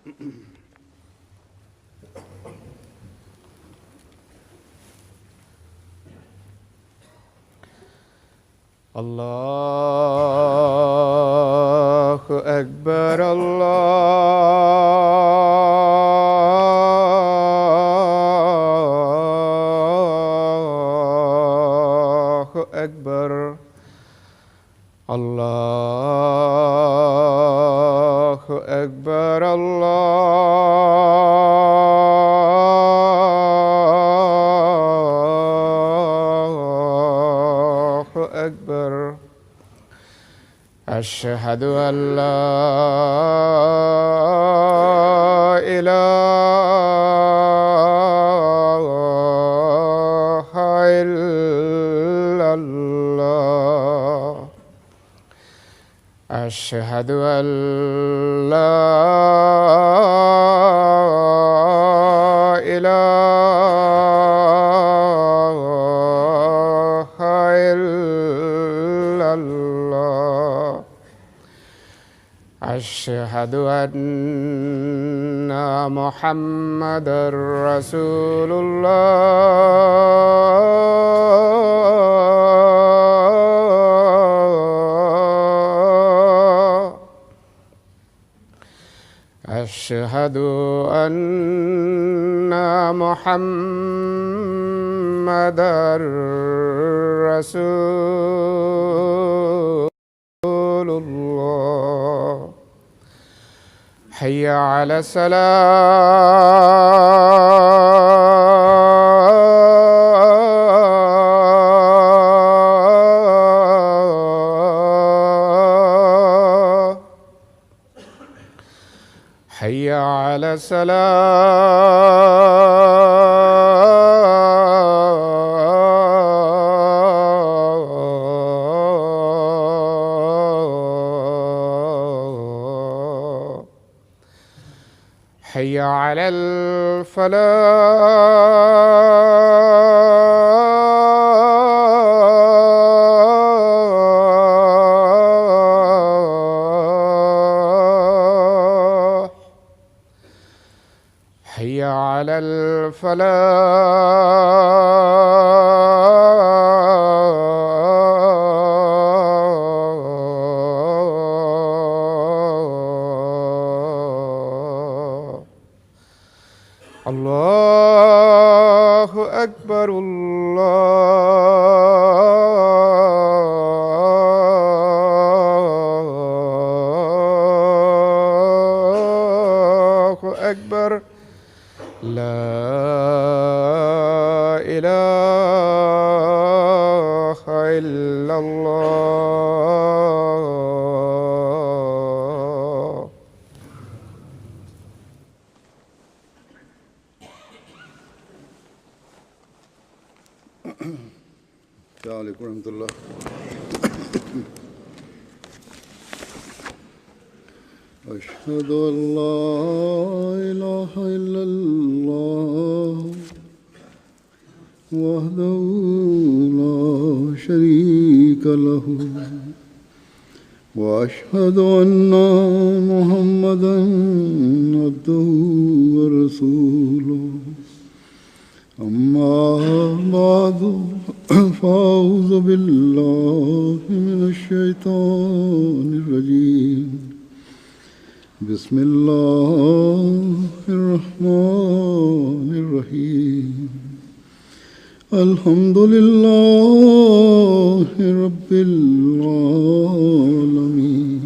الله أكبر الله أكبر الله أكبر الله أكبر. أشهد أن لا إله إلا الله. أشهد أن لا إله إلا الله. أشهد أن محمدًا رسول الله. أشهد أن محمدًا رسول الله. حي على الصلاة. حي على الصلاة. حي على الفلاح. حي على الفلاح. الله أكبر الله أكبر. لا إله إلا الله. السلام عليكم ورحمة الله. أشهد أن لا إله إلا الله وحده لا شريك له وأشهد أن محمدًا عبده ورسوله. أما بعد فأعوذ بالله من الشيطان الرجيم. بسم الله الرحمن الرحيم. الحمد لله رب العالمين.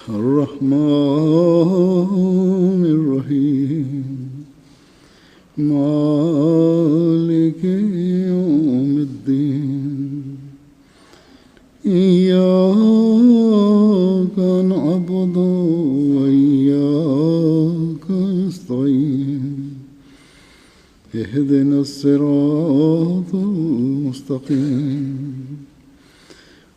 الرحمن الرحيم. مالك يوم الدين. إياك نعبد وإياك نستعين. اهدنا الصراط المستقيم.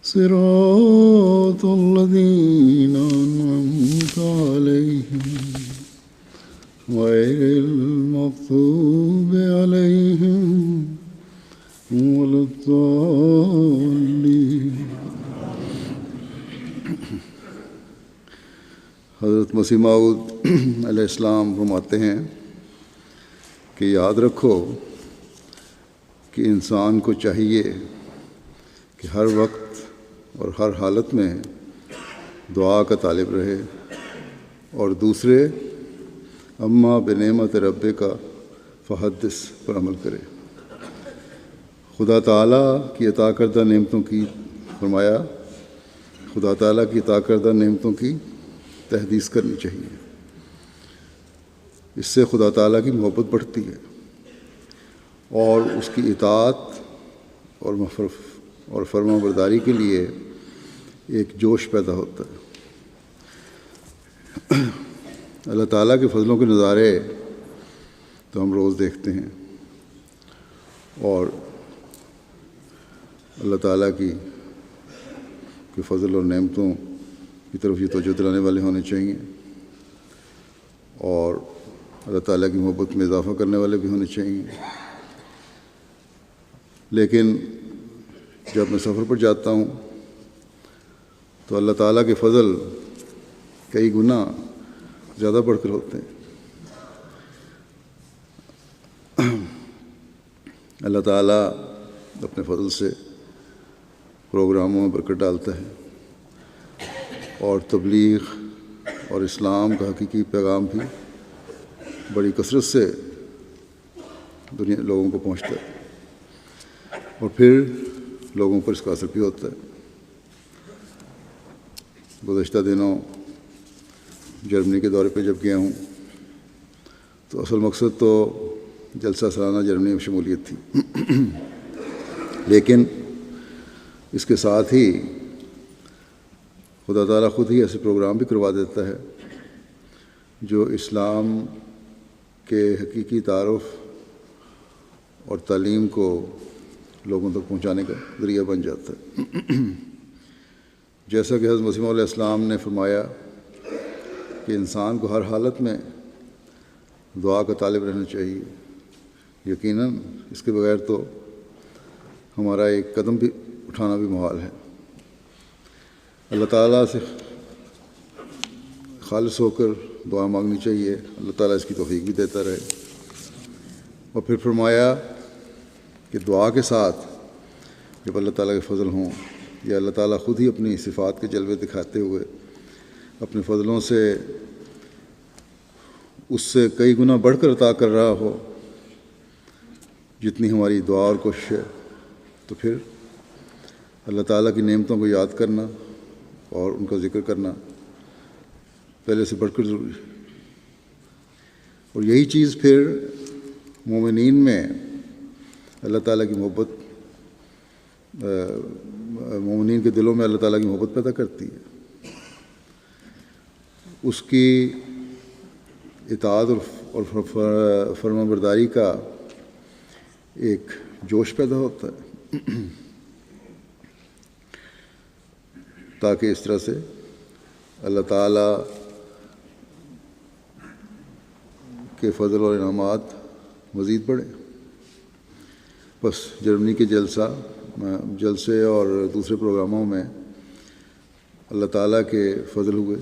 صراط الذين أنعمت عليهم غير المغضوب عليهم ولا الضالين. حضرت مسیح موعود علیہ السلام فرماتے ہیں کہ یاد رکھو کہ انسان کو چاہیے کہ ہر وقت اور ہر حالت میں دعا کا طالب رہے اور دوسرے اما بنعمت رب کا فحدث پر عمل کرے۔ خدا تعالیٰ کی عطا کردہ نعمتوں کی فرمایا خدا تعالیٰ کی عطا کردہ نعمتوں کی تحدیث کرنی چاہیے، اس سے خدا تعالیٰ کی محبت بڑھتی ہے اور اس کی اطاعت اور فرما برداری کے لیے ایک جوش پیدا ہوتا ہے۔ اللہ تعالیٰ کے فضلوں کے نظارے تو ہم روز دیکھتے ہیں اور اللہ تعالیٰ کی فضل اور نعمتوں کی طرف یہ توجہ دلانے والے ہونے چاہیے اور اللہ تعالیٰ کی محبت میں اضافہ کرنے والے بھی ہونے چاہیے۔ لیکن جب میں سفر پر جاتا ہوں تو اللہ تعالیٰ کے فضل کئی گنا زیادہ بڑھ کر ہوتے ہیں۔ اللہ تعالیٰ اپنے فضل سے پروگراموں میں برکت ڈالتا ہے اور تبلیغ اور اسلام کا حقیقی پیغام بھی بڑی کثرت سے لوگوں کو پہنچتا ہے اور پھر لوگوں پر اس کا اثر بھی ہوتا ہے۔ گزشتہ دنوں جرمنی کے دورے پہ جب گیا ہوں تو اصل مقصد تو جلسہ سالانہ جرمنی میں شمولیت تھی، لیکن اس کے ساتھ ہی خدا تعالیٰ خود ہی ایسے پروگرام بھی کروا دیتا ہے جو اسلام کے حقیقی تعارف اور تعلیم کو لوگوں تک پہنچانے کا ذریعہ بن جاتا ہے۔ جیسا کہ حضرت مسیح علیہ السلام نے فرمایا کہ انسان کو ہر حالت میں دعا کا طالب رہنا چاہیے، یقیناً اس کے بغیر تو ہمارا ایک قدم بھی اٹھانا بھی محال ہے۔ اللہ تعالیٰ سے خالص ہو کر دعا مانگنی چاہیے، اللہ تعالیٰ اس کی توفیق بھی دیتا رہے۔ اور پھر فرمایا کہ دعا کے ساتھ جب اللہ تعالیٰ کے فضل ہوں یا اللہ تعالیٰ خود ہی اپنی صفات کے جلوے دکھاتے ہوئے اپنے فضلوں سے اس سے کئی گنا بڑھ کر عطا کر رہا ہو جتنی ہماری دعا اور کوشش ہے، تو پھر اللہ تعالیٰ کی نعمتوں کو یاد کرنا اور ان کا ذکر کرنا پہلے سے بڑھ کر ضروری ہے۔ اور یہی چیز پھر مومنین میں اللہ تعالیٰ کی محبت، مومنین کے دلوں میں اللہ تعالیٰ کی محبت پیدا کرتی ہے، اس کی اطاعت اور فرما برداری کا ایک جوش پیدا ہوتا ہے، تاکہ اس طرح سے اللہ تعالیٰ کے فضل اور انعامات مزید بڑھیں۔ بس جرمنی کے جلسے اور دوسرے پروگراموں میں اللہ تعالیٰ کے فضل ہوئے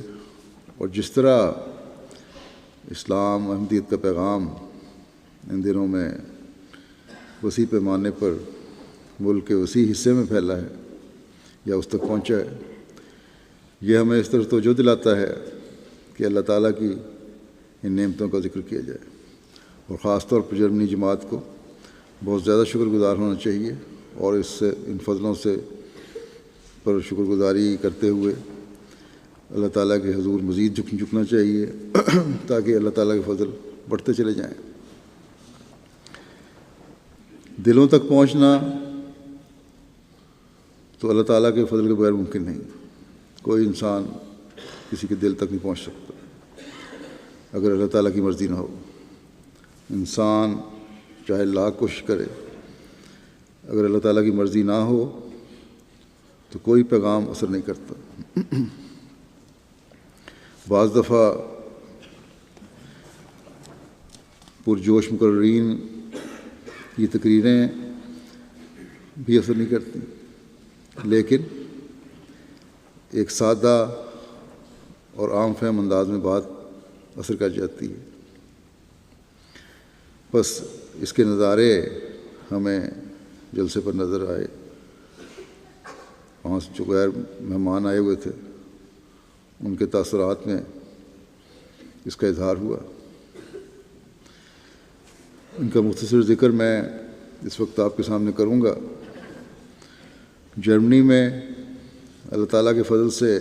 اور جس طرح اسلام احمدیت کا پیغام ان دنوں میں وسیع پیمانے پر ملک کے وسیع حصے میں پھیلا ہے یا اس تک پہنچا ہے، یہ ہمیں اس طرح توجہ دلاتا ہے کہ اللہ تعالیٰ کی ان نعمتوں کا ذکر کیا جائے اور خاص طور پر جرمنی جماعت کو بہت زیادہ شکر گزار ہونا چاہیے اور اس سے ان فضلوں سے پر شکر گزاری کرتے ہوئے اللہ تعالیٰ کے حضور مزید جھکنا چاہیے تاکہ اللہ تعالیٰ کے فضل بڑھتے چلے جائیں۔ دلوں تک پہنچنا تو اللہ تعالیٰ کے فضل کے بغیر ممکن نہیں، کوئی انسان کسی کے دل تک نہیں پہنچ سکتا اگر اللہ تعالیٰ کی مرضی نہ ہو۔ انسان چاہے لاکھ کوشش کرے، اگر اللہ تعالیٰ کی مرضی نہ ہو تو کوئی پیغام اثر نہیں کرتا۔ بعض دفعہ پرجوش مقررین کی تقریریں بھی اثر نہیں کرتی، لیکن ایک سادہ اور عام فہم انداز میں بات اثر کر جاتی ہے۔ بس اس کے نظارے ہمیں جلسے پر نظر آئے، وہاں سے جو غیر مہمان آئے ہوئے تھے ان کے تاثرات میں اس کا اظہار ہوا۔ ان کا مختصر ذکر میں اس وقت آپ کے سامنے کروں گا۔ جرمنی میں اللہ تعالیٰ کے فضل سے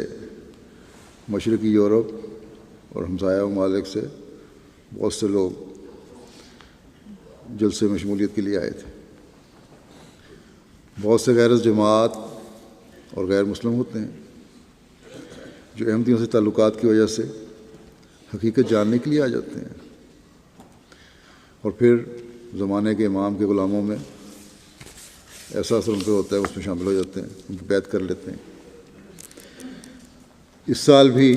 مشرقی یورپ اور ہمسایہ ممالک سے بہت سے لوگ جلسے میں شمولیت کے لیے آئے تھے۔ بہت سے غیر جماعت اور غیر مسلم ہوتے ہیں جو احمدیوں سے تعلقات کی وجہ سے حقیقت جاننے کے لیے آ جاتے ہیں، اور پھر زمانے کے امام کے غلاموں میں ایسا اثر ان پہ ہوتا ہے، اس میں شامل ہو جاتے ہیں، ان کی بیعت کر لیتے ہیں۔ اس سال بھی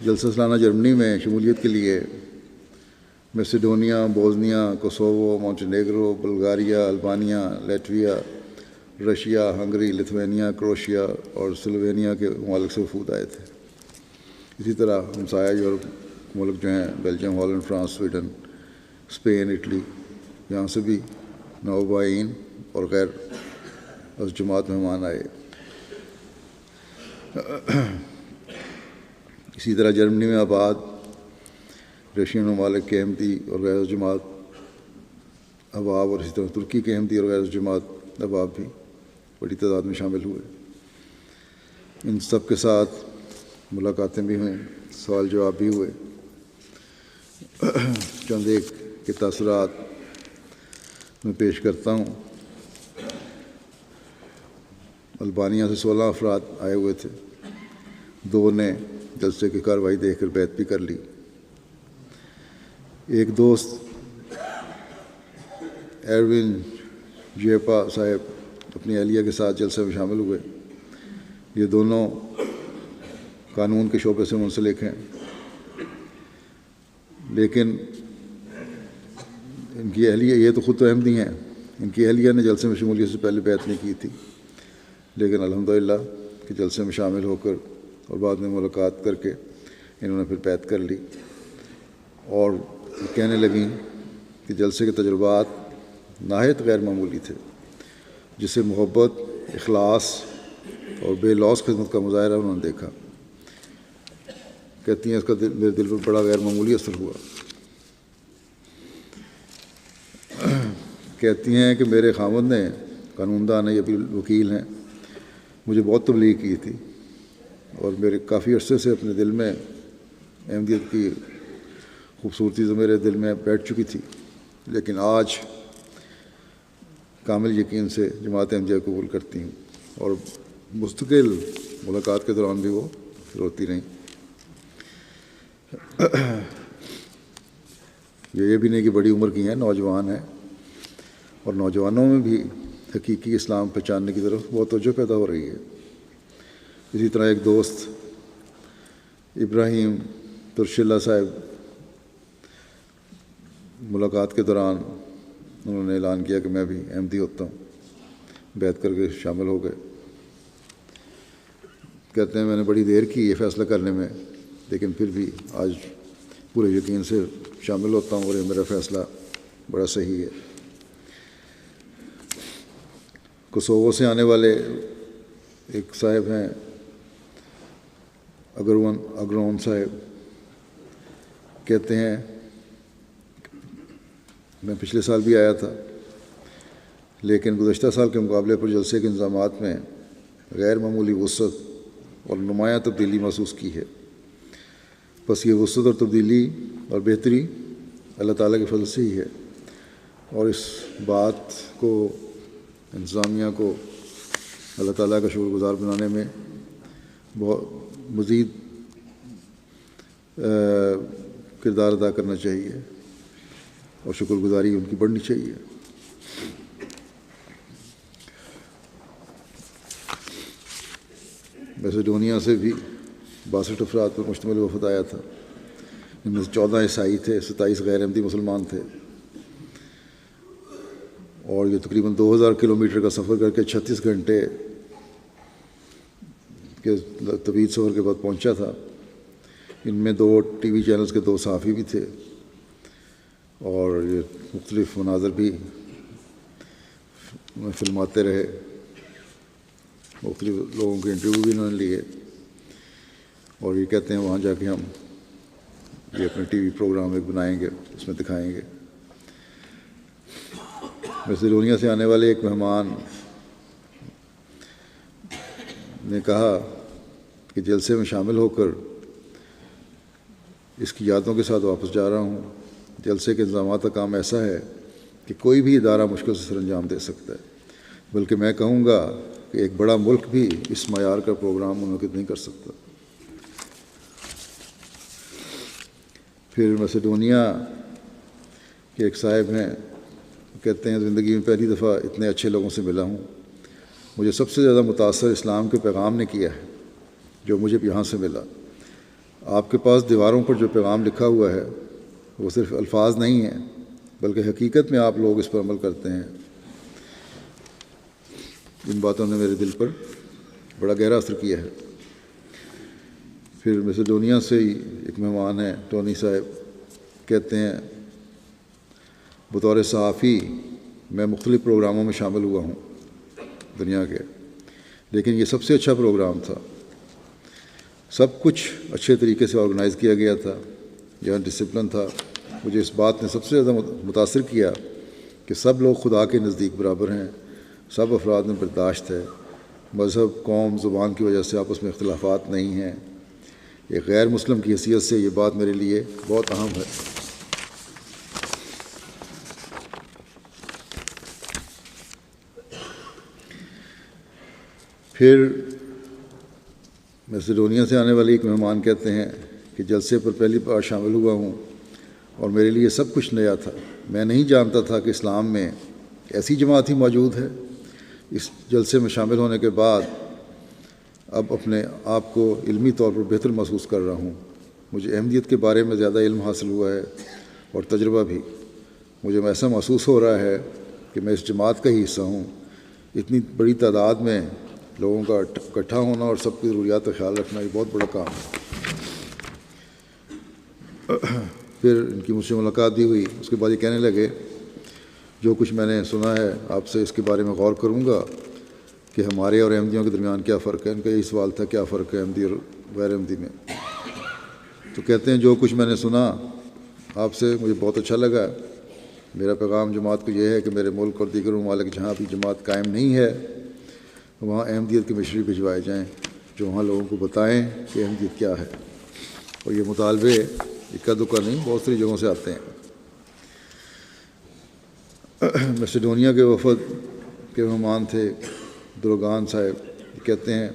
جلسہ سالانہ جرمنی میں شمولیت کے لیے Macedonia, Bosnia, Kosovo, Montenegro, Bulgaria, Albania, Latvia, Russia, Hungary, Lithuania, Croatia اور سلووینیا کے ممالک سے وفود آئے تھے۔ اسی طرح ہمسایہ یورپ ملک جو ہیں Belgium, Holland, France, Sweden, Spain, Italy, یہاں سے بھی نوآبائین اور غیر از جماعت مہمان آئے۔ اسی طرح جرمنی میں آباد رشین ممالک کے احمدی اور غیر از جماعت احباب، اور اسی طرح ترکی کے احمدی اور غیر از جماعت احباب بھی بڑی تعداد میں شامل ہوئے۔ ان سب کے ساتھ ملاقاتیں بھی ہوئیں، سوال جواب بھی ہوئے۔ چند ایک کے تاثرات میں پیش کرتا ہوں۔ البانیہ سے 16 افراد آئے ہوئے تھے، 2 نے جلسے کی کارروائی دیکھ کر بیعت بھی کر لی۔ ایک دوست ایروین جیپا صاحب اپنی اہلیہ کے ساتھ جلسے میں شامل ہوئے۔ یہ دونوں قانون کے شعبے سے منسلک ہیں، لیکن ان کی اہلیہ، یہ تو خود تو احمدی ہیں، ان کی اہلیہ نے جلسے میں شمولیت سے پہلے بیعت نہیں کی تھی، لیکن الحمدللہ کہ جلسے میں شامل ہو کر اور بعد میں ملاقات کر کے انہوں نے پھر بیعت کر لی، اور کہنے لگیں کہ جلسے کے تجربات نہایت غیر معمولی تھے، جس سے محبت، اخلاص اور بے لوث خدمت کا مظاہرہ انہوں نے دیکھا۔ کہتی ہیں اس کا میرے دل پر بڑا غیر معمولی اثر ہوا۔ کہتی ہیں کہ میرے خاوند نے، قانون دان ہیں، یہ بھی وکیل ہیں، مجھے بہت تبلیغ کی تھی، اور میرے کافی عرصے سے اپنے دل میں احمدیت کی خوبصورتی تو میرے دل میں بیٹھ چکی تھی، لیکن آج کامل یقین سے جماعت احمدیہ قبول کرتی ہوں، اور مستقل ملاقات کے دوران بھی وہ روتی رہیں۔ یہ بھی نہیں کہ بڑی عمر کی ہیں، نوجوان ہیں، اور نوجوانوں میں بھی حقیقی اسلام پہچاننے کی طرف بہت توجہ پیدا ہو رہی ہے۔ اسی طرح ایک دوست ابراہیم ترشلہ صاحب، ملاقات کے دوران انہوں نے اعلان کیا کہ میں بھی احمدی ہوتا ہوں، بیعت کر کے شامل ہو گئے۔ کہتے ہیں میں نے بڑی دیر کی یہ فیصلہ کرنے میں، لیکن پھر بھی آج پورے یقین سے شامل ہوتا ہوں، اور یہ میرا فیصلہ بڑا صحیح ہے۔ کوسوو سے آنے والے ایک صاحب ہیں اگرون صاحب، کہتے ہیں میں پچھلے سال بھی آیا تھا، لیکن گزشتہ سال کے مقابلے پر جلسے کے انتظامات میں غیر معمولی وسعت اور نمایاں تبدیلی محسوس کی ہے۔ بس یہ وسعت اور تبدیلی اور بہتری اللہ تعالیٰ کے فضل سے ہی ہے، اور اس بات کو انتظامیہ کو اللہ تعالیٰ کا شکر گزار بنانے میں بہت مزید کردار ادا کرنا چاہیے، اور شکر گزاری ان کی بڑھنی چاہیے۔ میسیڈونیا سے بھی 62 افراد پر مشتمل وفد آیا تھا، ان میں سے 14 عیسائی تھے، 27 غیر احمدی مسلمان تھے، اور یہ تقریباً 2000 کلومیٹر کا سفر کر کے 36 گھنٹے کے طویل سفر کے بعد پہنچا تھا۔ ان میں 2 ٹی وی چینلز کے 2 صحافی بھی تھے، اور یہ مختلف مناظر بھی فلماتے رہے، مختلف لوگوں کے انٹرویو بھی انہوں نے لیے، اور یہ کہتے ہیں وہاں جا کے ہم یہ اپنے ٹی وی پروگرام ایک بنائیں گے، اس میں دکھائیں گے۔ میسیڈونیا سے آنے والے ایک مہمان نے کہا کہ جلسے میں شامل ہو کر اس کی یادوں کے ساتھ واپس جا رہا ہوں۔ جلسے کے انتظامات کا کام ایسا ہے کہ کوئی بھی ادارہ مشکل سے سر انجام دے سکتا ہے، بلکہ میں کہوں گا کہ ایک بڑا ملک بھی اس معیار کا پروگرام منعقد نہیں کر سکتا۔ پھر میسیڈونیا کے ایک صاحب ہیں، کہتے ہیں زندگی میں پہلی دفعہ اتنے اچھے لوگوں سے ملا ہوں۔ مجھے سب سے زیادہ متاثر اسلام کے پیغام نے کیا ہے جو مجھے یہاں سے ملا۔ آپ کے پاس دیواروں پر جو پیغام لکھا ہوا ہے وہ صرف الفاظ نہیں ہیں، بلکہ حقیقت میں آپ لوگ اس پر عمل کرتے ہیں۔ ان باتوں نے میرے دل پر بڑا گہرا اثر کیا ہے۔ پھر میسیڈونیا سے ہی ایک مہمان ہیں، ٹونی صاحب، کہتے ہیں بطور صحافی میں مختلف پروگراموں میں شامل ہوا ہوں دنیا کے، لیکن یہ سب سے اچھا پروگرام تھا۔ سب کچھ اچھے طریقے سے آرگنائز کیا گیا تھا، یہاں ڈسپلن تھا۔ مجھے اس بات نے سب سے زیادہ متاثر کیا کہ سب لوگ خدا کے نزدیک برابر ہیں، سب افراد میں برداشت ہے، مذہب، قوم، زبان کی وجہ سے آپس میں اختلافات نہیں ہیں۔ ایک غیر مسلم کی حیثیت سے یہ بات میرے لیے بہت اہم ہے۔ پھر میسیڈونیا سے آنے والے ایک مہمان کہتے ہیں کہ جلسے پر پہلی بار شامل ہوا ہوں اور میرے لیے سب کچھ نیا تھا۔ میں نہیں جانتا تھا کہ اسلام میں ایسی جماعت ہی موجود ہے۔ اس جلسے میں شامل ہونے کے بعد اب اپنے آپ کو علمی طور پر بہتر محسوس کر رہا ہوں۔ مجھے احمدیت کے بارے میں زیادہ علم حاصل ہوا ہے اور تجربہ بھی۔ مجھے ایسا محسوس ہو رہا ہے کہ میں اس جماعت کا ہی حصہ ہوں۔ اتنی بڑی تعداد میں لوگوں کا اکٹھا ہونا اور سب کی ضروریات کا خیال رکھنا یہ بہت بڑا کام ہے۔ پھر ان کی مجھ سے ملاقات بھی ہوئی۔ اس کے بعد یہ کہنے لگے جو کچھ میں نے سنا ہے آپ سے اس کے بارے میں غور کروں گا کہ ہمارے اور احمدیوں کے درمیان کیا فرق ہے۔ ان کا یہی سوال تھا کیا فرق ہے احمدی اور غیر احمدی میں۔ تو کہتے ہیں جو کچھ میں نے سنا آپ سے مجھے بہت اچھا لگا۔ میرا پیغام جماعت کو یہ ہے کہ میرے ملک اور دیگر ممالک جہاں بھی جماعت قائم نہیں ہے وہاں احمدیت کے مشیر بھجوائے جائیں جو وہاں لوگوں کو بتائیں کہ احمدیت کیا ہے۔ اور یہ مطالبے اکا دکا نہیں، بہت ساری جگہوں سے آتے ہیں۔ میسیڈونیا کے وفد کے مہمان تھے دروگان صاحب، کہتے ہیں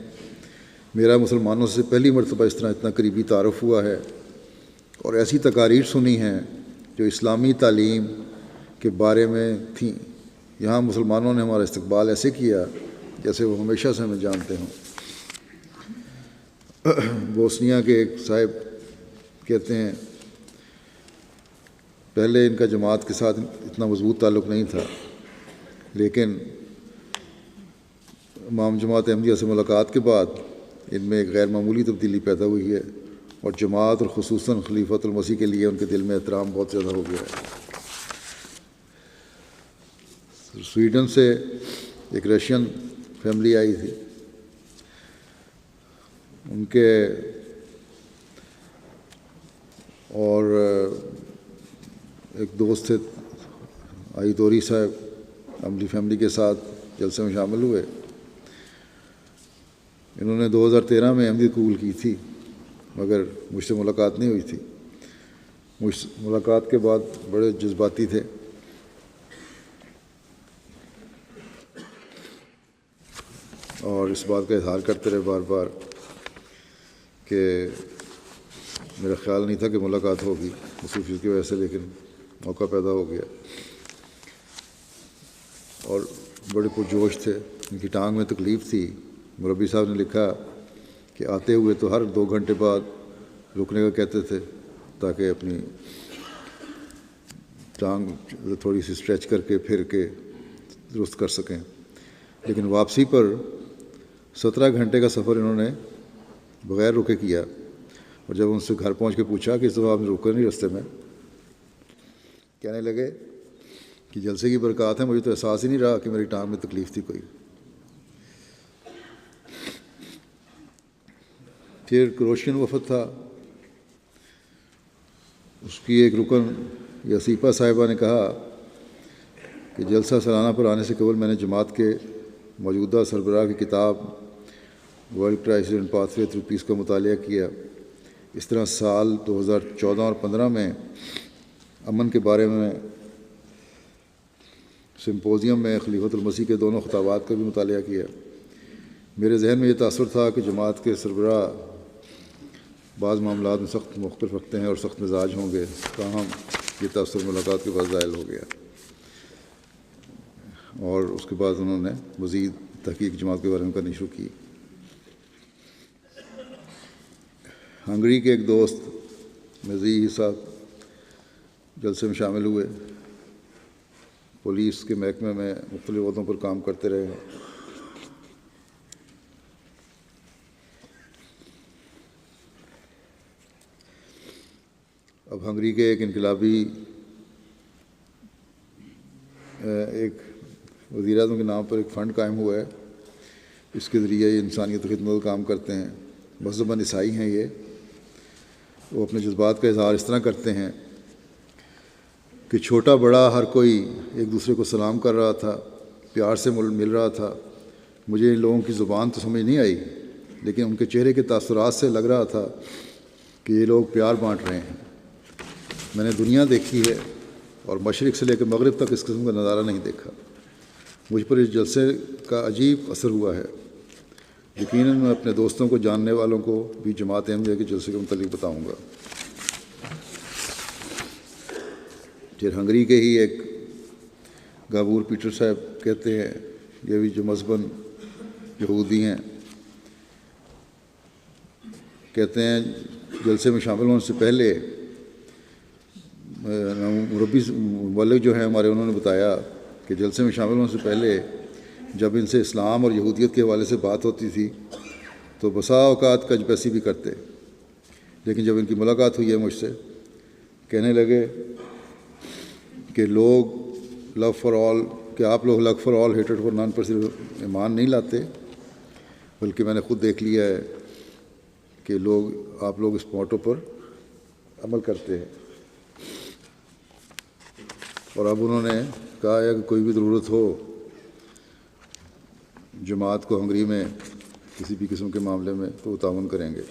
میرا مسلمانوں سے پہلی مرتبہ اس طرح اتنا قریبی تعارف ہوا ہے اور ایسی تقاریر سنی ہیں جو اسلامی تعلیم کے بارے میں تھیں۔ یہاں مسلمانوں نے ہمارا استقبال ایسے کیا جیسے وہ ہمیشہ سے ہمیں جانتے ہوں۔ بوسنیا کے ایک صاحب کہتے ہیں پہلے ان کا جماعت کے ساتھ اتنا مضبوط تعلق نہیں تھا، لیکن امام جماعت احمدیہ سے ملاقات کے بعد ان میں ایک غیر معمولی تبدیلی پیدا ہوئی ہے اور جماعت اور خصوصاً خلیفۃ المسیح کے لیے ان کے دل میں احترام بہت زیادہ ہو گیا ہے۔ سویڈن سے ایک رشین فیملی آئی تھی، ان کے اور ایک دوست تھے آئی توری صاحب، عملی فیملی کے ساتھ جلسے میں شامل ہوئے۔ انہوں نے 2013 میں احمدیت قبول کی تھی مگر مجھ سے ملاقات نہیں ہوئی تھی۔ مجھ سے ملاقات کے بعد بڑے جذباتی تھے۔ اور اس بات کا اظہار کرتے رہے بار بار کہ میرا خیال نہیں تھا کہ ملاقات ہوگی مصروفیت کی وجہ سے، لیکن موقع پیدا ہو گیا۔ اور بڑے پرجوش تھے، ان کی ٹانگ میں تکلیف تھی۔ مربی صاحب نے لکھا کہ آتے ہوئے تو ہر 2 گھنٹے بعد رکنے کا کہتے تھے تاکہ اپنی ٹانگ تھوڑی سی اسٹریچ کر کے پھر کے درست کر سکیں، لیکن واپسی پر 17 گھنٹے کا سفر انہوں نے بغیر رکے کیا اور جب ان سے گھر پہنچ کے پوچھا کہ اس دفعہ آپ نے روکا نہیں رستے میں، کہنے لگے کہ جلسے کی برکات ہے، مجھے تو احساس ہی نہیں رہا کہ میری ٹانگ میں تکلیف تھی کوئی۔ پھر کروشین وفد تھا، اس کی ایک رکن یسیپا صاحبہ نے کہا کہ جلسہ سالانہ پر آنے سے قبل میں نے جماعت کے موجودہ سربراہ کی کتاب World Crisis and Pathway Through Peace کا مطالعہ کیا۔ اس طرح سال 2014 اور 15 میں امن کے بارے میں سمپوزیم میں خلیفۃ المسیح کے دونوں خطابات کا بھی مطالعہ کیا۔ میرے ذہن میں یہ تاثر تھا کہ جماعت کے سربراہ بعض معاملات میں سخت مختلف رکھتے ہیں اور سخت مزاج ہوں گے، تاہم یہ تاثر ملاقات کے بعد ظاہر ہو گیا، اور اس کے بعد انہوں نے مزید تحقیق جماعت کے بارے میں کرنی شروع کی۔ ہنگری کے ایک دوست مزیح صاحب جلسے میں شامل ہوئے، پولیس کے محکمے میں مختلف عہدوں پر کام کرتے رہے ہیں۔ اب ہنگری کے ایک انقلابی ایک وزیر اعظم کے نام پر ایک فنڈ قائم ہوا ہے، اس کے ذریعے یہ انسانیت کی خدمت کا کام کرتے ہیں۔ مذہباً عیسائی ہیں یہ، وہ اپنے جذبات کا اظہار اس طرح کرتے ہیں کہ چھوٹا بڑا ہر کوئی ایک دوسرے کو سلام کر رہا تھا، پیار سے مل رہا تھا۔ مجھے ان لوگوں کی زبان تو سمجھ نہیں آئی، لیکن ان کے چہرے کے تاثرات سے لگ رہا تھا کہ یہ لوگ پیار بانٹ رہے ہیں۔ میں نے دنیا دیکھی ہے اور مشرق سے لے کے مغرب تک اس قسم کا نظارہ نہیں دیکھا۔ مجھ پر اس جلسے کا عجیب اثر ہوا ہے۔ یقیناً میں اپنے دوستوں کو، جاننے والوں کو بھی جماعت احمدیہ کے جلسے کے متعلق بتاؤں گا۔ پھر ہنگری کے ہی ایک گابور پیٹر صاحب کہتے ہیں، یہ بھی جو مذہباً یہودی ہیں، کہتے ہیں جلسے میں شامل ہونے سے پہلے مربی مولک جو ہیں ہمارے، انہوں نے بتایا کہ جلسے میں شامل ہونے سے پہلے جب ان سے اسلام اور یہودیت کے حوالے سے بات ہوتی تھی تو بسا اوقات کج بیسی بھی کرتے، لیکن جب ان کی ملاقات ہوئی ہے مجھ سے، کہنے لگے کہ لوگ لو فار آل، کہ آپ لوگ love for all hated for none پر صرف ایمان نہیں لاتے، بلکہ میں نے خود دیکھ لیا ہے کہ آپ لوگ اس موٹو پر عمل کرتے ہیں۔ اور اب انہوں نے کہا ہے کہ کوئی بھی ضرورت ہو جماعت کو ہنگری میں کسی بھی قسم کے معاملے میں تو وہ تعاون کریں گے۔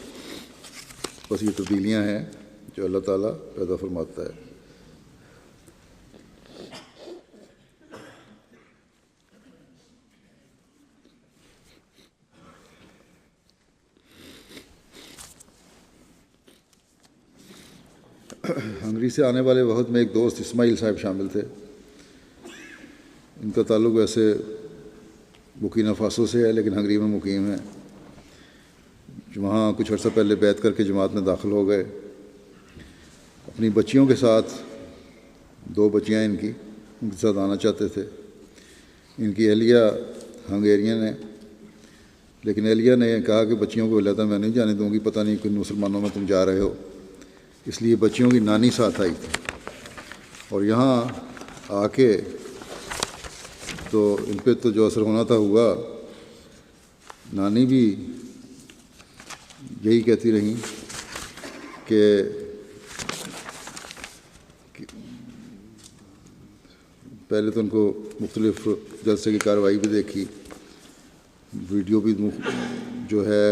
بس یہ تبدیلیاں ہیں جو اللہ تعالیٰ پیدا فرماتا ہے۔ ہنگری سے آنے والے وفد میں ایک دوست اسماعیل صاحب شامل تھے۔ ان کا تعلق ویسے بورکینا فاسو سے ہے، لیکن ہنگری میں مقیم ہیں۔ وہاں کچھ عرصہ پہلے بیعت کر کے جماعت میں داخل ہو گئے۔ اپنی بچیوں کے ساتھ، 2 بچیاں ان کے ساتھ آنا چاہتے تھے۔ ان کی اہلیہ ہنگیرین ہے، لیکن اہلیہ نے کہا کہ بچیوں کو علیحدہ میں نہیں جانے دوں گی، پتہ نہیں کن مسلمانوں میں تم جا رہے ہو، اس لیے بچیوں کی نانی ساتھ آئی تھی۔ اور یہاں آ کے تو ان پہ تو جو اثر ہونا تھا ہوا۔ نانی بھی یہی کہتی رہیں کہ پہلے تو ان کو مختلف جلسے کی کارروائی بھی دیکھی، ویڈیو بھی جو ہے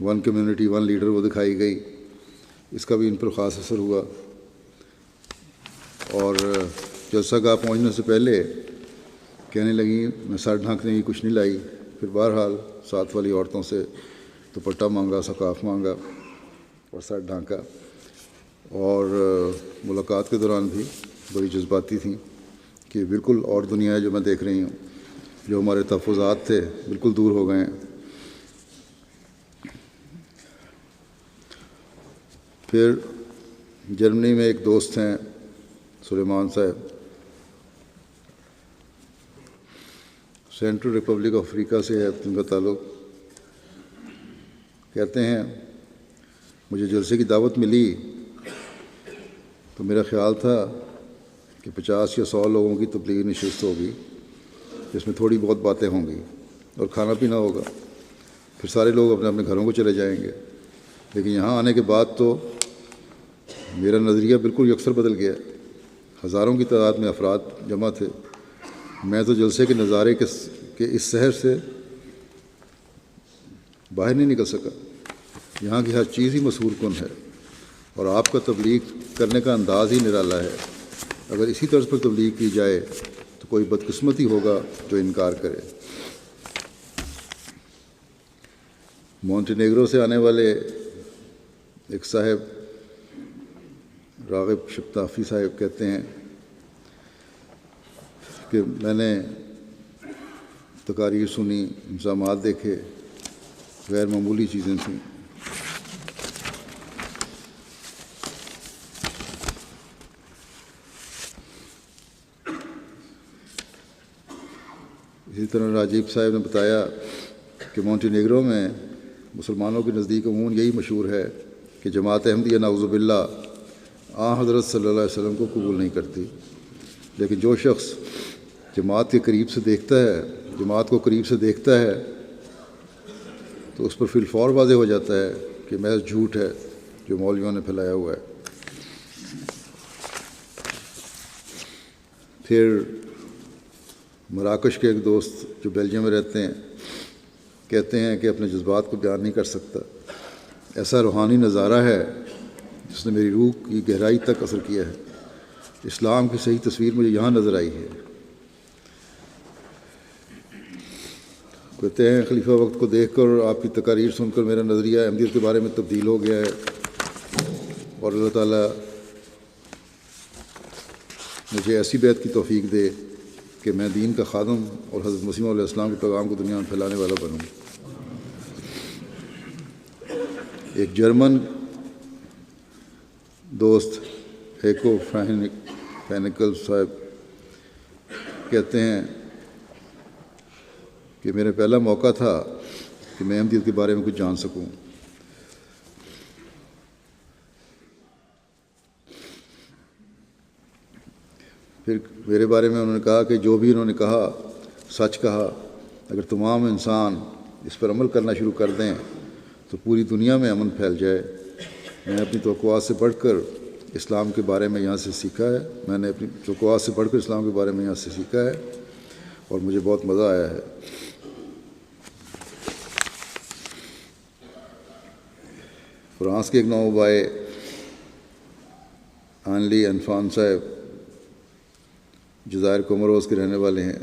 1 کمیونٹی 1 لیڈر وہ دکھائی گئی، اس کا بھی ان پر خاص اثر ہوا۔ اور جلسہ گاہ پہنچنے سے پہلے کہنے لگیں میں سر ڈھانکنے کی کچھ نہیں لائی۔ پھر بہرحال ساتھ والی عورتوں سے دوپٹہ مانگا، سقاف مانگا اور سر ڈھانکا۔ اور ملاقات کے دوران بھی بڑی جذباتی تھیں کہ بالکل اور دنیا ہے جو میں دیکھ رہی ہوں، جو ہمارے تحفظات تھے بالکل دور ہو گئے ہیں۔ پھر جرمنی میں ایک دوست ہیں سلیمان صاحب، سینٹرل ریپبلک آف افریقہ سے ہے ان کا تعلق۔ کہتے ہیں مجھے جلسے کی دعوت ملی تو میرا خیال تھا کہ 50 یا 100 لوگوں کی تبلیغی نشست ہوگی جس میں تھوڑی بہت باتیں ہوں گی اور کھانا پینا ہوگا، پھر سارے لوگ اپنے اپنے گھروں کو چلے جائیں گے۔ لیکن یہاں آنے کے بعد تو میرا نظریہ بالکل یکسر بدل گیا۔ ہزاروں کی تعداد میں افراد جمع تھے۔ میں تو جلسے کے نظارے کے اس شہر سے باہر نہیں نکل سکا۔ یہاں کی ہر چیز ہی مسحور کن ہے اور آپ کا تبلیغ کرنے کا انداز ہی نرالا ہے۔ اگر اسی طرز پر تبلیغ کی جائے تو کوئی بدقسمت ہی ہوگا جو انکار کرے۔ مونٹینیگرو سے آنے والے ایک صاحب راغب شبتافی صاحب کہتے ہیں کہ میں نے تقاریر سنی، الزامات دیکھے، غیر معمولی چیزیں تھیں۔ اسی طرح راجیب صاحب نے بتایا کہ مونٹینیگرو میں مسلمانوں کے نزدیک عموماً یہی مشہور ہے کہ جماعت احمدیہ نعوذ باللہ حضرت صلی اللہ علیہ وسلم کو قبول نہیں کرتی، لیکن جو شخص جماعت کے قریب سے دیکھتا ہے، جماعت کو قریب سے دیکھتا ہے تو اس پر فی الفور واضح ہو جاتا ہے کہ محض جھوٹ ہے جو مولویوں نے پھیلایا ہوا ہے۔ پھر مراکش کے ایک دوست جو بیلجیم میں رہتے ہیں کہتے ہیں کہ اپنے جذبات کو بیان نہیں کر سکتا، ایسا روحانی نظارہ ہے جس نے میری روح کی گہرائی تک اثر کیا ہے۔ اسلام کی صحیح تصویر مجھے یہاں نظر آئی ہے۔ کہتے ہیں خلیفہ وقت کو دیکھ کر اور آپ کی تقاریر سن کر میرا نظریہ احمدیت کے بارے میں تبدیل ہو گیا ہے، اور اللہ تعالیٰ مجھے ایسی بیعت کی توفیق دے کہ میں دین کا خادم اور حضرت مسیح علیہ السلام کے پیغام کو دنیا میں پھیلانے والا بنوں۔ ایک جرمن دوست ہیکو فینکل صاحب کہتے ہیں کہ میرا پہلا موقع تھا کہ میں احمدیت کے بارے میں کچھ جان سکوں۔ پھر میرے بارے میں انہوں نے کہا کہ جو بھی انہوں نے کہا سچ کہا۔ اگر تمام انسان اس پر عمل کرنا شروع کر دیں تو پوری دنیا میں امن پھیل جائے۔ میں نے اپنی توقعات سے بڑھ کر اسلام کے بارے میں یہاں سے سیکھا ہے اور مجھے بہت مزہ آیا ہے۔ فرانس کے ایک نوبائے آنلی انفان صاحب جزائر کوموروس کے رہنے والے ہیں۔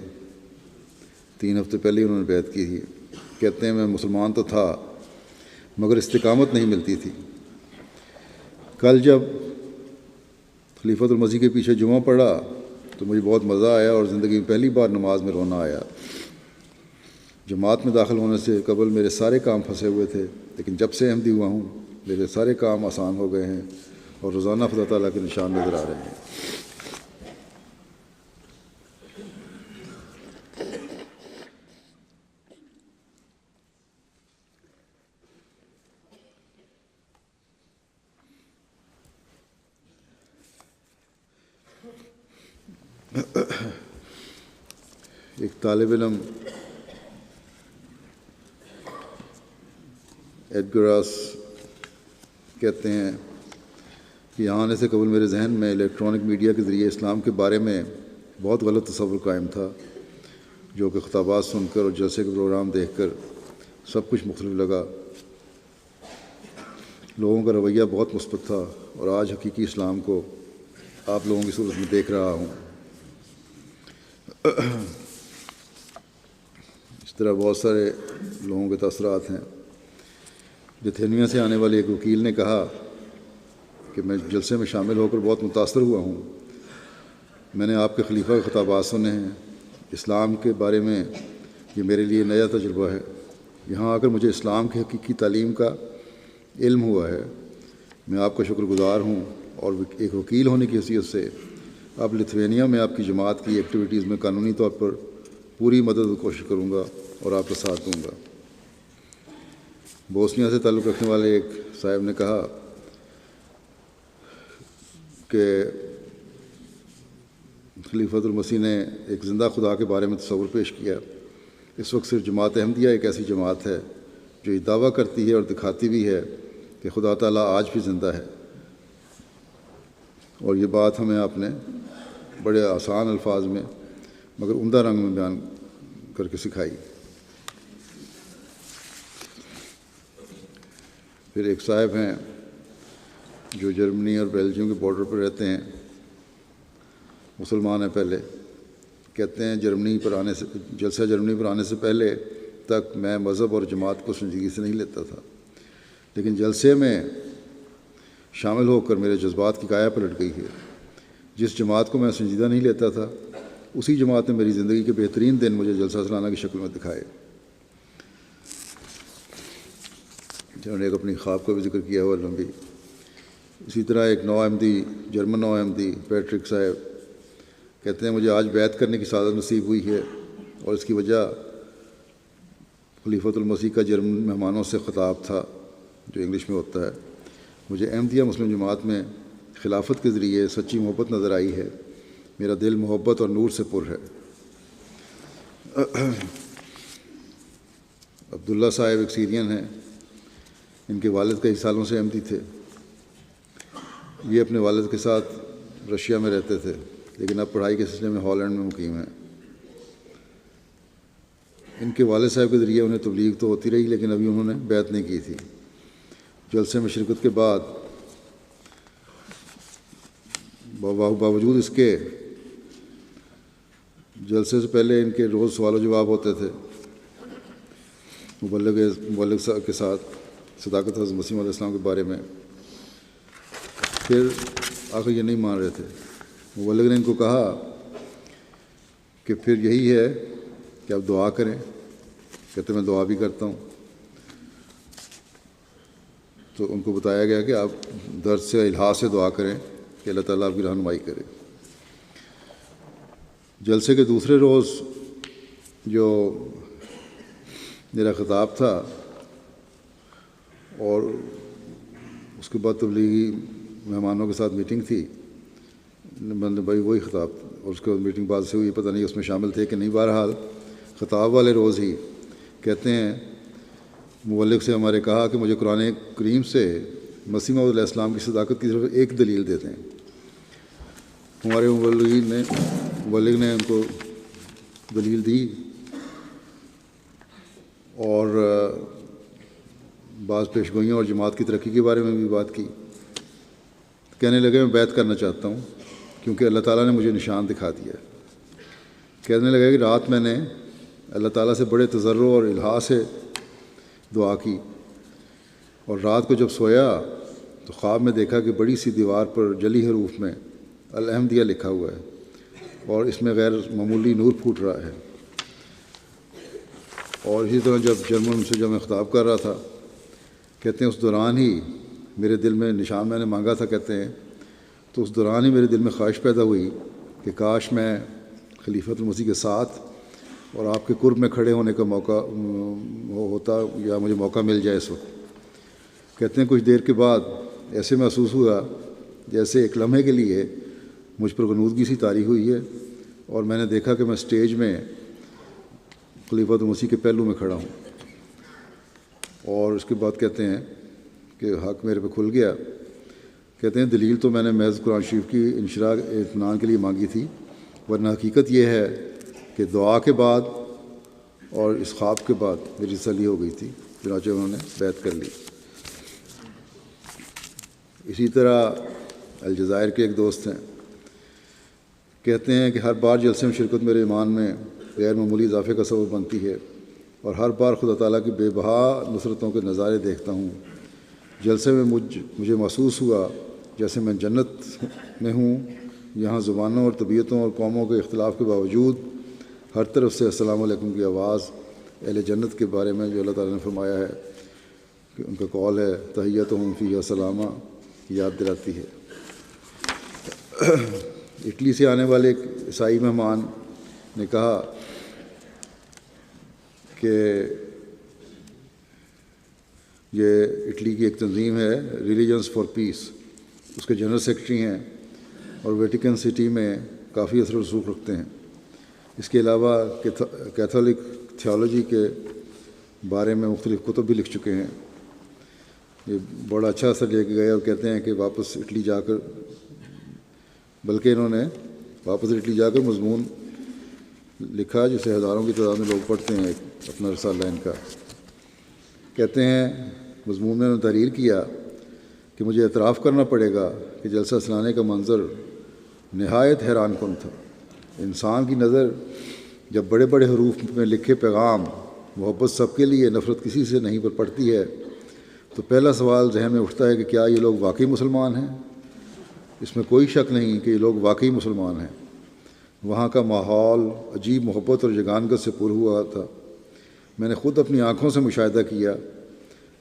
3 ہفتے پہلے انہوں نے بیعت کی تھی۔ کہتے ہیں میں مسلمان تو تھا مگر استقامت نہیں ملتی تھی۔ کل جب خلیفۃ المسیح کے پیچھے جمعہ پڑھا تو مجھے بہت مزہ آیا اور زندگی میں پہلی بار نماز میں رونا آیا۔ جماعت میں داخل ہونے سے قبل میرے سارے کام پھنسے ہوئے تھے، لیکن جب سے احمدی ہوا ہوں میرے سارے کام آسان ہو گئے ہیں اور روزانہ خدا تعالیٰ کے نشان نظر آ رہے ہیں۔ ایک طالب علم ایڈگراس کہتے ہیں کہ یہاں آنے سے قبل میرے ذہن میں الیکٹرانک میڈیا کے ذریعے اسلام کے بارے میں بہت غلط تصور قائم تھا، جو کہ خطابات سن کر اور جلسے کے پروگرام دیکھ کر سب کچھ مختلف لگا۔ لوگوں کا رویہ بہت مثبت تھا اور آج حقیقی اسلام کو آپ لوگوں کی صورت میں دیکھ رہا ہوں۔ اس طرح بہت سارے لوگوں کے تاثرات ہیں۔ لتھینیا سے آنے والے ایک وکیل نے کہا کہ میں جلسے میں شامل ہو کر بہت متاثر ہوا ہوں۔ میں نے آپ کے خلیفہ کے خطابات سنے ہیں۔ اسلام کے بارے میں یہ میرے لیے نیا تجربہ ہے۔ یہاں آ کر مجھے اسلام کی حقیقی تعلیم کا علم ہوا ہے۔ میں آپ کا شکر گزار ہوں اور ایک وکیل ہونے کی حیثیت سے اب لتھوینیا میں آپ کی جماعت کی ایکٹیویٹیز میں قانونی طور پر پوری مدد و کوشش کروں گا اور آپ کا ساتھ دوں گا۔ بوسنیا سے تعلق رکھنے والے ایک صاحب نے کہا کہ خلیفۃ المسیح نے ایک زندہ خدا کے بارے میں تصور پیش کیا۔ اس وقت صرف جماعت احمدیہ ایک ایسی جماعت ہے جو یہ دعویٰ کرتی ہے اور دکھاتی بھی ہے کہ خدا تعالیٰ آج بھی زندہ ہے، اور یہ بات ہمیں آپ نے بڑے آسان الفاظ میں مگر عمدہ رنگ میں بیان کر کے سکھائی۔ پھر ایک صاحب ہیں جو جرمنی اور بیلجیم کے بارڈر پر رہتے ہیں، مسلمان ہیں پہلے، کہتے ہیں جلسہ جرمنی پر آنے سے پہلے تک میں مذہب اور جماعت کو سنجیدگی سے نہیں لیتا تھا، لیکن جلسے میں شامل ہو کر میرے جذبات کی کایا پلٹ گئی ہے۔ جس جماعت کو میں سنجیدہ نہیں لیتا تھا، اسی جماعت نے میری زندگی کے بہترین دن مجھے جلسہ سالانہ کی شکل میں دکھائے۔ جنہوں نے ایک اپنی خواب کا بھی ذکر کیا ہوا لمبی۔ اسی طرح ایک نو احمدی، جرمن نو احمدی پیٹرک صاحب کہتے ہیں مجھے آج بیعت کرنے کی سعادت نصیب ہوئی ہے، اور اس کی وجہ خلیفۃ المسیح کا جرمن مہمانوں سے خطاب تھا جو انگلش میں ہوتا ہے۔ مجھے احمدیہ مسلم جماعت میں خلافت کے ذریعے سچی محبت نظر آئی ہے، میرا دل محبت اور نور سے پر ہے۔ عبداللہ صاحب ایک سیرین ہیں، ان کے والد کئی سالوں سے احمدی تھے۔ یہ اپنے والد کے ساتھ رشیا میں رہتے تھے، لیکن اب پڑھائی کے سلسلے میں ہالینڈ میں مقیم ہیں۔ ان کے والد صاحب کے ذریعے انہیں تبلیغ تو ہوتی رہی، لیکن ابھی انہوں نے بیعت نہیں کی تھی۔ جلسے میں شرکت کے بعد باوجود اس کے جلسے سے پہلے ان کے روز سوال و جواب ہوتے تھے مبلغ کے ساتھ صداقت حضرت مسیح علیہ السلام کے بارے میں۔ پھر آخر یہ نہیں مان رہے تھے، مبلغ نے ان کو کہا کہ پھر یہی ہے کہ آپ دعا کریں۔ کہتے میں دعا بھی کرتا ہوں۔ تو ان کو بتایا گیا کہ آپ درد سے الہا سے دعا کریں کہ اللہ تعالیٰ آپ کی رہنمائی کرے۔ جلسے کے دوسرے روز جو میرا خطاب تھا، اور اس کے بعد تبلیغی مہمانوں کے ساتھ میٹنگ تھی، میں نے بھائی وہی خطاب، اور اس کے بعد میٹنگ بعد سے ہوئی، پتہ نہیں اس میں شامل تھے کہ نہیں۔ بہرحال خطاب والے روز ہی کہتے ہیں مبلغ سے ہمارے کہا کہ مجھے قرآن کریم سے مسیح موعود علیہ السلام کی صداقت کی طرف ایک دلیل دے دیں۔ ہمارے مبلغ نے ان کو دلیل دی، اور بعض پیشگوئیوں اور جماعت کی ترقی کے بارے میں بھی بات کی۔ کہنے لگے میں بیعت کرنا چاہتا ہوں کیونکہ اللہ تعالیٰ نے مجھے نشان دکھا دیا۔ کہنے لگے کہ رات میں نے اللہ تعالیٰ سے بڑے تضرع اور الہا سے دعا کی، اور رات کو جب سویا تو خواب میں دیکھا کہ بڑی سی دیوار پر جلی حروف میں الاحمدیہ لکھا ہوا ہے، اور اس میں غیر معمولی نور پھوٹ رہا ہے۔ اور اسی طرح جب جب میں خطاب کر رہا تھا، کہتے ہیں اس دوران ہی میرے دل میں نشان میں نے مانگا تھا، کہتے ہیں تو اس دوران ہی میرے دل میں خواہش پیدا ہوئی کہ کاش میں خلیفۃ المسیح کے ساتھ اور آپ کے قرب میں کھڑے ہونے کا موقع ہوتا، یا مجھے موقع مل جائے اس وقت۔ کہتے ہیں کچھ دیر کے بعد ایسے محسوس ہوا جیسے ایک لمحے کے لیے مجھ پر غنودگی سی طاری ہوئی ہے، اور میں نے دیکھا کہ میں اسٹیج میں خلیفۃ المسیح کے پہلو میں کھڑا ہوں۔ اور اس کے بعد کہتے ہیں کہ حق میرے پہ کھل گیا۔ کہتے ہیں دلیل تو میں نے محض قرآن شریف کی انشراح اطمینان کے لیے مانگی تھی، ورنہ حقیقت یہ ہے کہ دعا کے بعد اور اس خواب کے بعد میری تسلی ہو گئی تھی، چنانچہ انہوں نے بیعت کر لی۔ اسی طرح الجزائر کے ایک دوست ہیں، کہتے ہیں کہ ہر بار جلسے میں شرکت میرے ایمان میں غیر معمولی اضافے کا سبب بنتی ہے، اور ہر بار خدا تعالیٰ کی بے بہا نصرتوں کے نظارے دیکھتا ہوں۔ جلسے میں مجھے محسوس ہوا جیسے میں جنت میں ہوں۔ یہاں زبانوں اور طبیعتوں اور قوموں کے اختلاف کے باوجود ہر طرف سے السلام علیکم کی آواز اہل جنت کے بارے میں جو اللہ تعالیٰ نے فرمایا ہے کہ ان کا قول ہے تحیتہم فیہا سلامہ، یاد دلاتی ہے۔ اٹلی سے آنے والے ایک عیسائی مہمان نے کہا کہ یہ اٹلی کی ایک تنظیم ہے ریلیجنس فار پیس، اس کے جنرل سیکرٹری ہیں، اور ویٹیکن سٹی میں کافی اثر و رسوخ رکھتے ہیں۔ اس کے علاوہ کیتھولک تھیولوجی کے بارے میں مختلف کتب بھی لکھ چکے ہیں۔ یہ بڑا اچھا اثر لے کے گئے اور کہتے ہیں کہ واپس اٹلی جا کر، بلکہ انہوں نے واپس اٹلی جا کر مضمون لکھا جسے ہزاروں کی تعداد میں لوگ پڑھتے ہیں، اپنا رسالہ ان کا۔ کہتے ہیں مضمون میں انہوں نے تحریر کیا کہ مجھے اعتراف کرنا پڑے گا کہ جلسہ سلانے کا منظر نہایت حیران کن تھا۔ انسان کی نظر جب بڑے بڑے حروف میں لکھے پیغام محبت سب کے لیے، نفرت کسی سے نہیں پر پڑتی ہے، تو پہلا سوال ذہن میں اٹھتا ہے کہ کیا یہ لوگ واقعی مسلمان ہیں؟ اس میں کوئی شک نہیں کہ یہ لوگ واقعی مسلمان ہیں۔ وہاں کا ماحول عجیب محبت اور یگانگت سے پر ہوا تھا۔ میں نے خود اپنی آنکھوں سے مشاہدہ کیا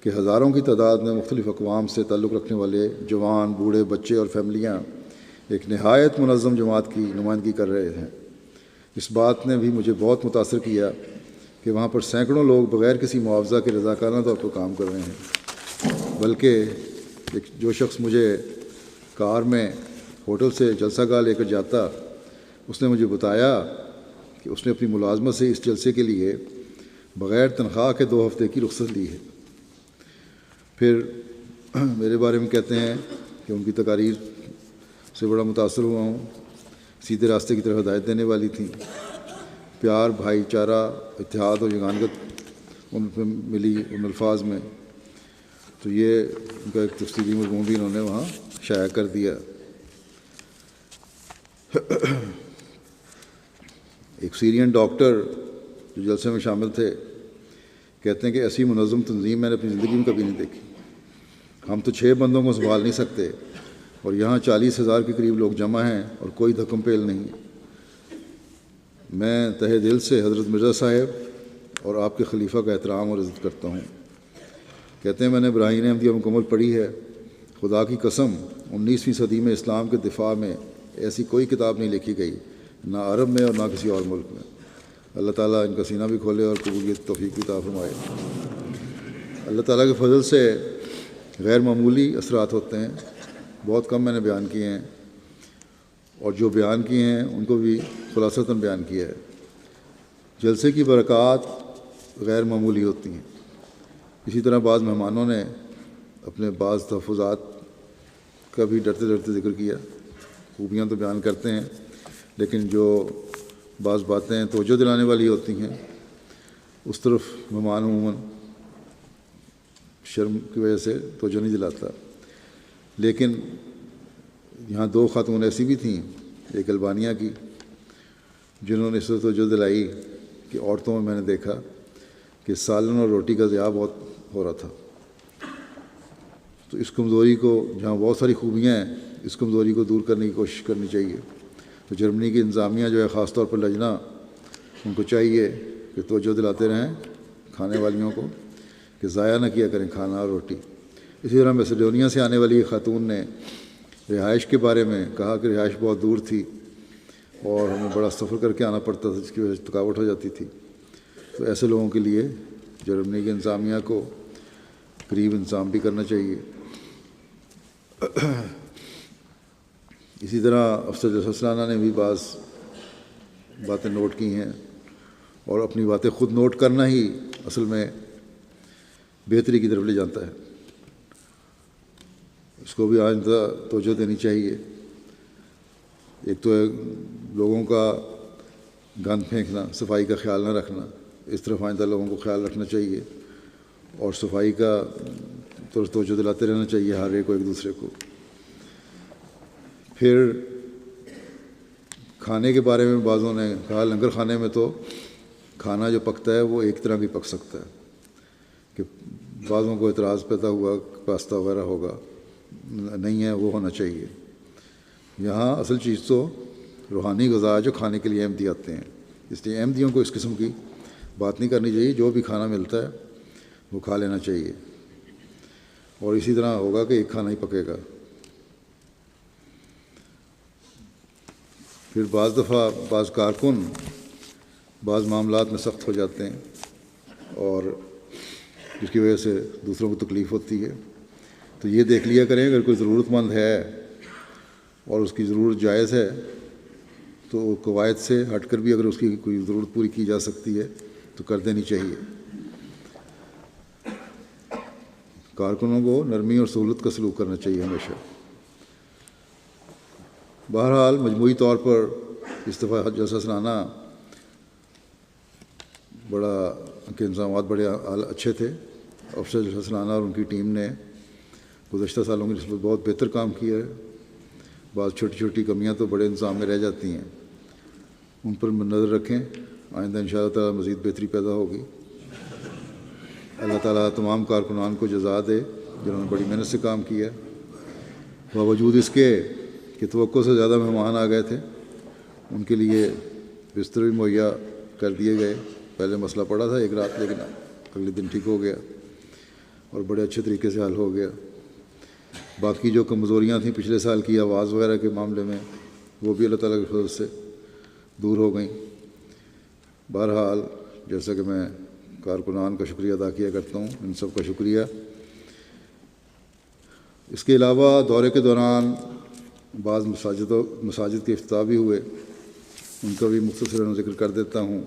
کہ ہزاروں کی تعداد میں مختلف اقوام سے تعلق رکھنے والے جوان، بوڑھے، بچے اور فیملیاں ایک نہایت منظم جماعت کی نمائندگی کر رہے ہیں۔ اس بات نے بھی مجھے بہت متاثر کیا کہ وہاں پر سینکڑوں لوگ بغیر کسی معاوضہ کے رضاکارانہ طور پر کام کر رہے ہیں، بلکہ جو شخص مجھے کار میں ہوٹل سے جلسہ گاہ لے کر جاتا، اس نے مجھے بتایا کہ اس نے اپنی ملازمت سے اس جلسے کے لیے بغیر تنخواہ کے 2 ہفتے کی رخصت لی ہے۔ پھر میرے بارے میں کہتے ہیں کہ ان کی تقاریر سے بڑا متاثر ہوا ہوں، سیدھے راستے کی طرف ہدایت دینے والی تھیں۔ پیار، بھائی چارہ، اتحاد اور یگانگت ان پہ ملی ان الفاظ میں۔ تو یہ ان کا ایک تفصیلی مضمون بھی انہوں نے وہاں شائع کر دیا۔ ایک سیرین ڈاکٹر جو جلسے میں شامل تھے کہتے ہیں کہ ایسی منظم تنظیم میں نے اپنی زندگی میں کبھی نہیں دیکھی۔ ہم تو 6 بندوں کو سنبھال نہیں سکتے اور یہاں 40,000 کے قریب لوگ جمع ہیں اور کوئی دھکم پیل نہیں ہے۔ میں تہہ دل سے حضرت مرزا صاحب اور آپ کے خلیفہ کا احترام اور عزت کرتا ہوں۔ کہتے ہیں میں نے براہین احمدیہ مکمل پڑھی ہے۔ خدا کی قسم 19ویں صدی میں اسلام کے دفاع میں ایسی کوئی کتاب نہیں لکھی گئی، نہ عرب میں اور نہ کسی اور ملک میں۔ اللہ تعالیٰ ان کا سینہ بھی کھولے اور قبولیت توفیق بھی عطا فرمائے۔ اللہ تعالیٰ کے فضل سے غیر معمولی اثرات ہوتے ہیں، بہت کم میں نے بیان کیے ہیں، اور جو بیان کیے ہیں ان کو بھی خلاصتاً بیان کیا ہے۔ جلسے کی برکات غیر معمولی ہوتی ہیں۔ اسی طرح بعض مہمانوں نے اپنے بعض تحفظات کا بھی ڈرتے ڈرتے ذکر کیا۔ خوبیاں تو بیان کرتے ہیں، لیکن جو بعض باتیں توجہ دلانے والی ہوتی ہیں اس طرف مہمان عموماً شرم کی وجہ سے توجہ نہیں دلاتا۔ لیکن یہاں 2 خاتون ایسی بھی تھیں، ایک البانیہ کی، جنہوں نے اس طرح توجہ دلائی کہ عورتوں میں نے دیکھا کہ سالن اور روٹی کا ضیاع بہت ہو رہا تھا۔ تو اس کمزوری کو، جہاں بہت ساری خوبیاں ہیں، اس کمزوری کو دور کرنے کی کوشش کرنی چاہیے۔ تو جرمنی کی انتظامیہ جو ہے، خاص طور پر لجنہ، ان کو چاہیے کہ توجہ دلاتے رہیں کھانے والیوں کو کہ ضائع نہ کیا کریں کھانا اور روٹی۔ اسی طرح میسیڈونیا سے آنے والی ایک خاتون نے رہائش کے بارے میں کہا کہ رہائش بہت دور تھی اور ہمیں بڑا سفر کر کے آنا پڑتا تھا، جس کی وجہ سے تھکاوٹ ہو جاتی تھی۔ تو ایسے لوگوں کے لیے جرمنی کی انتظامیہ کو قریب انتظام بھی کرنا چاہیے۔ اسی طرح افسر جلسہ سلانہ نے بھی بعض باتیں نوٹ کی ہیں، اور اپنی باتیں خود نوٹ کرنا ہی اصل میں بہتری کی طرف لے جاتا ہے۔ اس کو بھی آئندہ توجہ دینی چاہیے۔ ایک تو لوگوں کا گند پھینکنا، صفائی کا خیال نہ رکھنا، اس طرف آئندہ لوگوں کو خیال رکھنا چاہیے، اور صفائی کا توجہ دلاتے رہنا چاہیے ہر ایک کو، ایک دوسرے کو۔ پھر کھانے کے بارے میں بعضوں نے کہا لنگر خانے میں تو کھانا جو پکتا ہے وہ ایک طرح کی پک سکتا ہے، کہ بعضوں کو اعتراض پیدا ہوا کہ پاستہ وغیرہ ہوگا، نہیں ہے، وہ ہونا چاہیے۔ یہاں اصل چیز تو روحانی غذا ہے جو کھانے کے لیے احمدی آتے ہیں، اس لیے احمدیوں کو اس قسم کی بات نہیں کرنی چاہیے۔ جو بھی کھانا ملتا ہے وہ کھا لینا چاہیے، اور اسی طرح ہوگا کہ ایک کھانا ہی پکے گا۔ پھر بعض دفعہ بعض کارکن بعض معاملات میں سخت ہو جاتے ہیں، اور جس کی وجہ سے دوسروں کو تکلیف ہوتی ہے۔ تو یہ دیکھ لیا کریں اگر کوئی ضرورت مند ہے اور اس کی ضرورت جائز ہے تو قواعد سے ہٹ کر بھی اگر اس کی کوئی ضرورت پوری کی جا سکتی ہے تو کر دینی چاہیے۔ کارکنوں کو نرمی اور سہولت کا سلوک کرنا چاہیے ہمیشہ۔ بہرحال مجموعی طور پر اس دفعہ جلسہ سالانہ کے انتظامات بڑے اچھے تھے۔ افسر جلسہ سالانہ اور ان کی ٹیم نے گزشتہ سالوں کی نسبت بہت بہتر کام کیا ہے۔ بعض چھوٹی چھوٹی کمیاں تو بڑے انتظام میں رہ جاتی ہیں، ان پر نظر رکھیں، آئندہ انشاءاللہ تعالیٰ مزید بہتری پیدا ہوگی۔ اللہ تعالیٰ تمام کارکنان کو جزا دے جنہوں نے بڑی محنت سے کام کیا۔ باوجود اس کے کہ توقع سے زیادہ مہمان آ گئے تھے، ان کے لیے بستر بھی مہیا کر دیے گئے۔ پہلے مسئلہ پڑا تھا ایک رات، لیکن اگلے دن ٹھیک ہو گیا اور بڑے اچھے طریقے سے حل ہو گیا۔ باقی جو کمزوریاں تھیں پچھلے سال کی آواز وغیرہ کے معاملے میں، وہ بھی اللہ تعالیٰ کے فضل سے دور ہو گئیں۔ بہرحال جیسا کہ میں کارکنان کا شکریہ ادا کیا کرتا ہوں، ان سب کا شکریہ۔ اس کے علاوہ دورے کے دوران بعض مساجد کے افتتاح بھی ہوئے، ان کا بھی مختصراً ذکر کر دیتا ہوں۔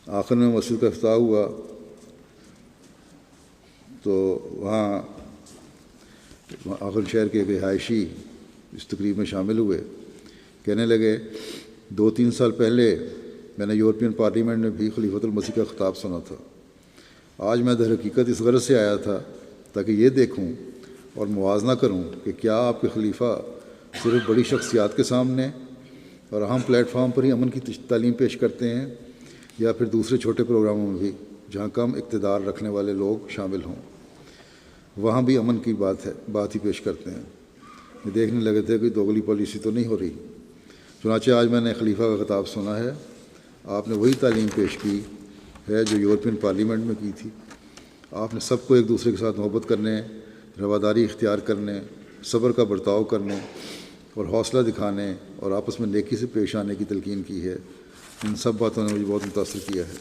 آخر میں مسجد کا افتتاح ہوا تو وہاں آخر شہر کے ایک رہائشی اس تقریب میں شامل ہوئے، کہنے لگے 2-3 سال پہلے میں نے یورپین پارلیمنٹ میں بھی خلیفۃ المسیح کا خطاب سنا تھا۔ آج میں در حقیقت اس غرض سے آیا تھا تاکہ یہ دیکھوں اور موازنہ کروں کہ کیا آپ کے خلیفہ صرف بڑی شخصیات کے سامنے اور اہم پلیٹ فارم پر ہی امن کی تعلیم پیش کرتے ہیں، یا پھر دوسرے چھوٹے پروگراموں میں بھی جہاں کم اقتدار رکھنے والے لوگ شامل ہوں، وہاں بھی امن کی بات ہی پیش کرتے ہیں۔ یہ دیکھنے لگے تھے کہ دوگلی پالیسی تو نہیں ہو رہی۔ چنانچہ آج میں نے خلیفہ کا خطاب سنا ہے۔ آپ نے وہی تعلیم پیش کی ہے جو یورپین پارلیمنٹ میں کی تھی۔ آپ نے سب کو ایک دوسرے کے ساتھ محبت کرنے، رواداری اختیار کرنے، صبر کا برتاؤ کرنے اور حوصلہ دکھانے اور آپس میں نیکی سے پیش آنے کی تلقین کی ہے۔ ان سب باتوں نے مجھے بہت متاثر کیا ہے۔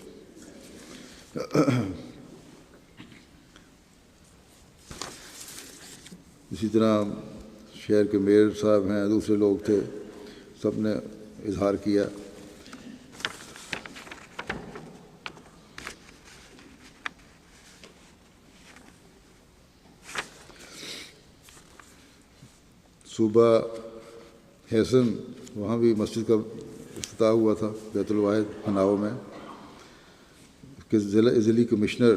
اسی طرح شہر کے میئر صاحب ہیں، دوسرے لوگ تھے، سب نے اظہار کیا۔ صوبہ حسن، وہاں بھی مسجد کا افتتاح ہوا تھا بیت الواحد ہناؤ میں۔ کہ ضلعی کمشنر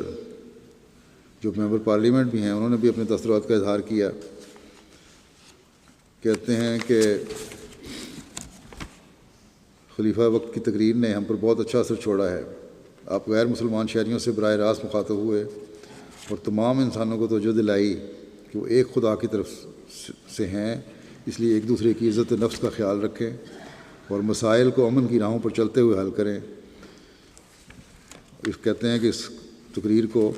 جو ممبر پارلیمنٹ بھی ہیں، انہوں نے بھی اپنے تاثرات کا اظہار کیا۔ کہتے ہیں کہ خلیفہ وقت کی تقریر نے ہم پر بہت اچھا اثر چھوڑا ہے۔ آپ غیر مسلمان شہریوں سے براہ راست مخاطب ہوئے اور تمام انسانوں کو توجہ دلائی کہ وہ ایک خدا کی طرف سے ہیں، اس لیے ایک دوسرے کی عزت نفس کا خیال رکھیں اور مسائل کو امن کی راہوں پر چلتے ہوئے حل کریں۔ کہتے ہیں کہ اس تقریر کو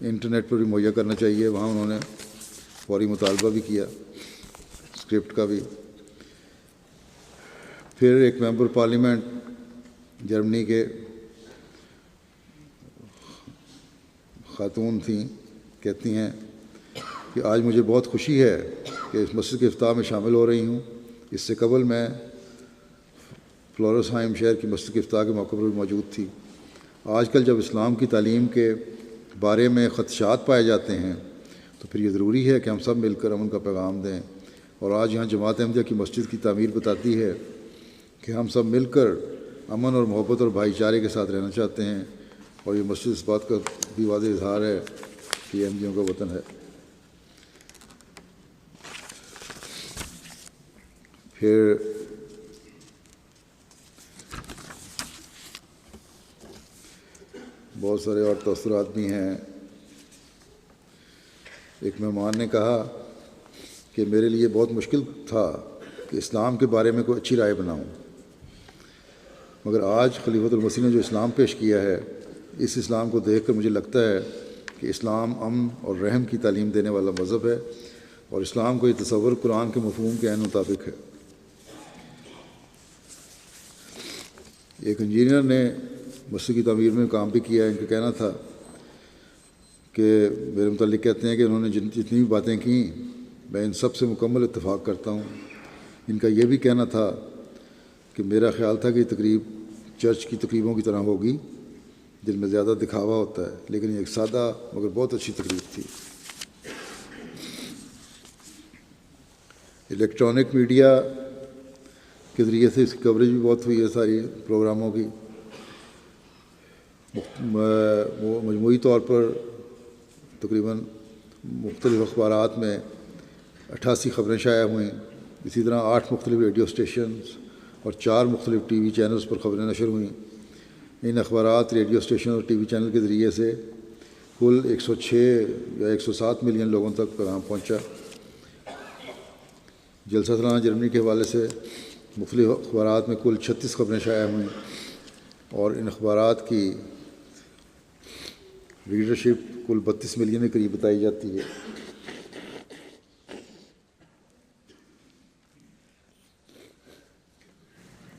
انٹرنیٹ پر بھی مہیا کرنا چاہیے۔ وہاں انہوں نے فوری مطالبہ بھی کیا، اسکرپٹ کا بھی۔ پھر ایک ممبر پارلیمنٹ جرمنی کے خاتون تھیں، کہتی ہیں کہ آج مجھے بہت خوشی ہے کہ اس مسجد کے افتتاح میں شامل ہو رہی ہوں۔ اس سے قبل میں فلورسہائم شہر کی مسجد کے افتتاح کے موقع پر بھی موجود تھی۔ آج کل جب اسلام کی تعلیم کے بارے میں خدشات پائے جاتے ہیں تو پھر یہ ضروری ہے کہ ہم سب مل کر امن کا پیغام دیں، اور آج یہاں جماعت احمدیہ کی مسجد کی تعمیر بتاتی ہے کہ ہم سب مل کر امن اور محبت اور بھائی چارے کے ساتھ رہنا چاہتے ہیں، اور یہ مسجد اس بات کا بھی واضح اظہار ہے کہ یہ احمدیوں کا وطن ہے۔ پھر بہت سارے اور تاثرات بھی ہیں۔ ایک مہمان نے کہا کہ میرے لیے بہت مشکل تھا کہ اسلام کے بارے میں کوئی اچھی رائے بناؤں، مگر آج خلیفۃ المسیح نے جو اسلام پیش کیا ہے، اس اسلام کو دیکھ کر مجھے لگتا ہے کہ اسلام امن اور رحم کی تعلیم دینے والا مذہب ہے، اور اسلام کو یہ تصور قرآن کے مفہوم کے عین مطابق ہے۔ ایک انجینئر نے مسجد کی تعمیر میں کام بھی کیا۔ ان کا کہنا تھا کہ میرے متعلق کہتے ہیں کہ انہوں نے جتنی بھی باتیں کیں میں ان سب سے مکمل اتفاق کرتا ہوں۔ ان کا یہ بھی کہنا تھا کہ میرا خیال تھا کہ یہ تقریب چرچ کی تقریبوں کی طرح ہوگی جن میں زیادہ دکھاوا ہوتا ہے، لیکن یہ ایک سادہ مگر بہت اچھی تقریب تھی۔ الیکٹرانک میڈیا کے ذریعے سے اس کی کوریج بھی بہت ہوئی ہے ساری پروگراموں کی۔ مجموعی طور پر تقریباً مختلف اخبارات میں 88 خبریں شائع ہوئیں، اسی طرح 8 مختلف ریڈیو اسٹیشنز اور 4 مختلف ٹی وی چینلز پر خبریں نشر ہوئیں۔ ان اخبارات، ریڈیو اسٹیشن اور ٹی وی چینل کے ذریعے سے کل 106 یا 107 ملین لوگوں تک پیغام پہنچا۔ جلسہ سالانہ جرمنی کے حوالے سے مختلف اخبارات میں کل 36 خبریں شائع ہوئیں، اور ان اخبارات کی ریڈرشپ کل 32 ملین کے قریب بتائی جاتی ہے۔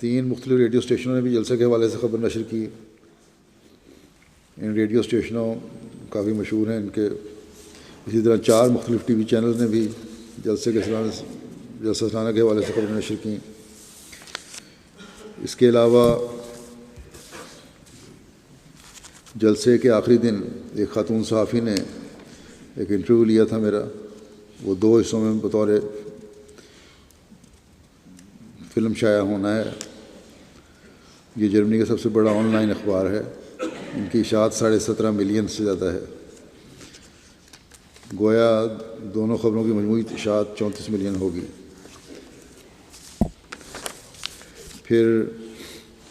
تین مختلف ریڈیو اسٹیشنوں نے بھی جلسے کے حوالے سے خبر نشر کی۔ ان ریڈیو اسٹیشنوں کافی مشہور ہیں ان کے۔ اسی طرح 4 مختلف ٹی وی چینلز نے بھی جلسہ سالانہ کے حوالے سے خبریں نشر کیں۔ اس کے علاوہ جلسے کے آخری دن ایک خاتون صحافی نے ایک انٹرویو لیا تھا میرا، وہ 2 حصوں میں بطور فلم شائع ہونا ہے۔ یہ جرمنی کا سب سے بڑا آن لائن اخبار ہے، ان کی اشاعت 17.5 ملین سے زیادہ ہے۔ گویا دونوں خبروں کی مجموعی اشاعت 34 ملین ہوگی۔ پھر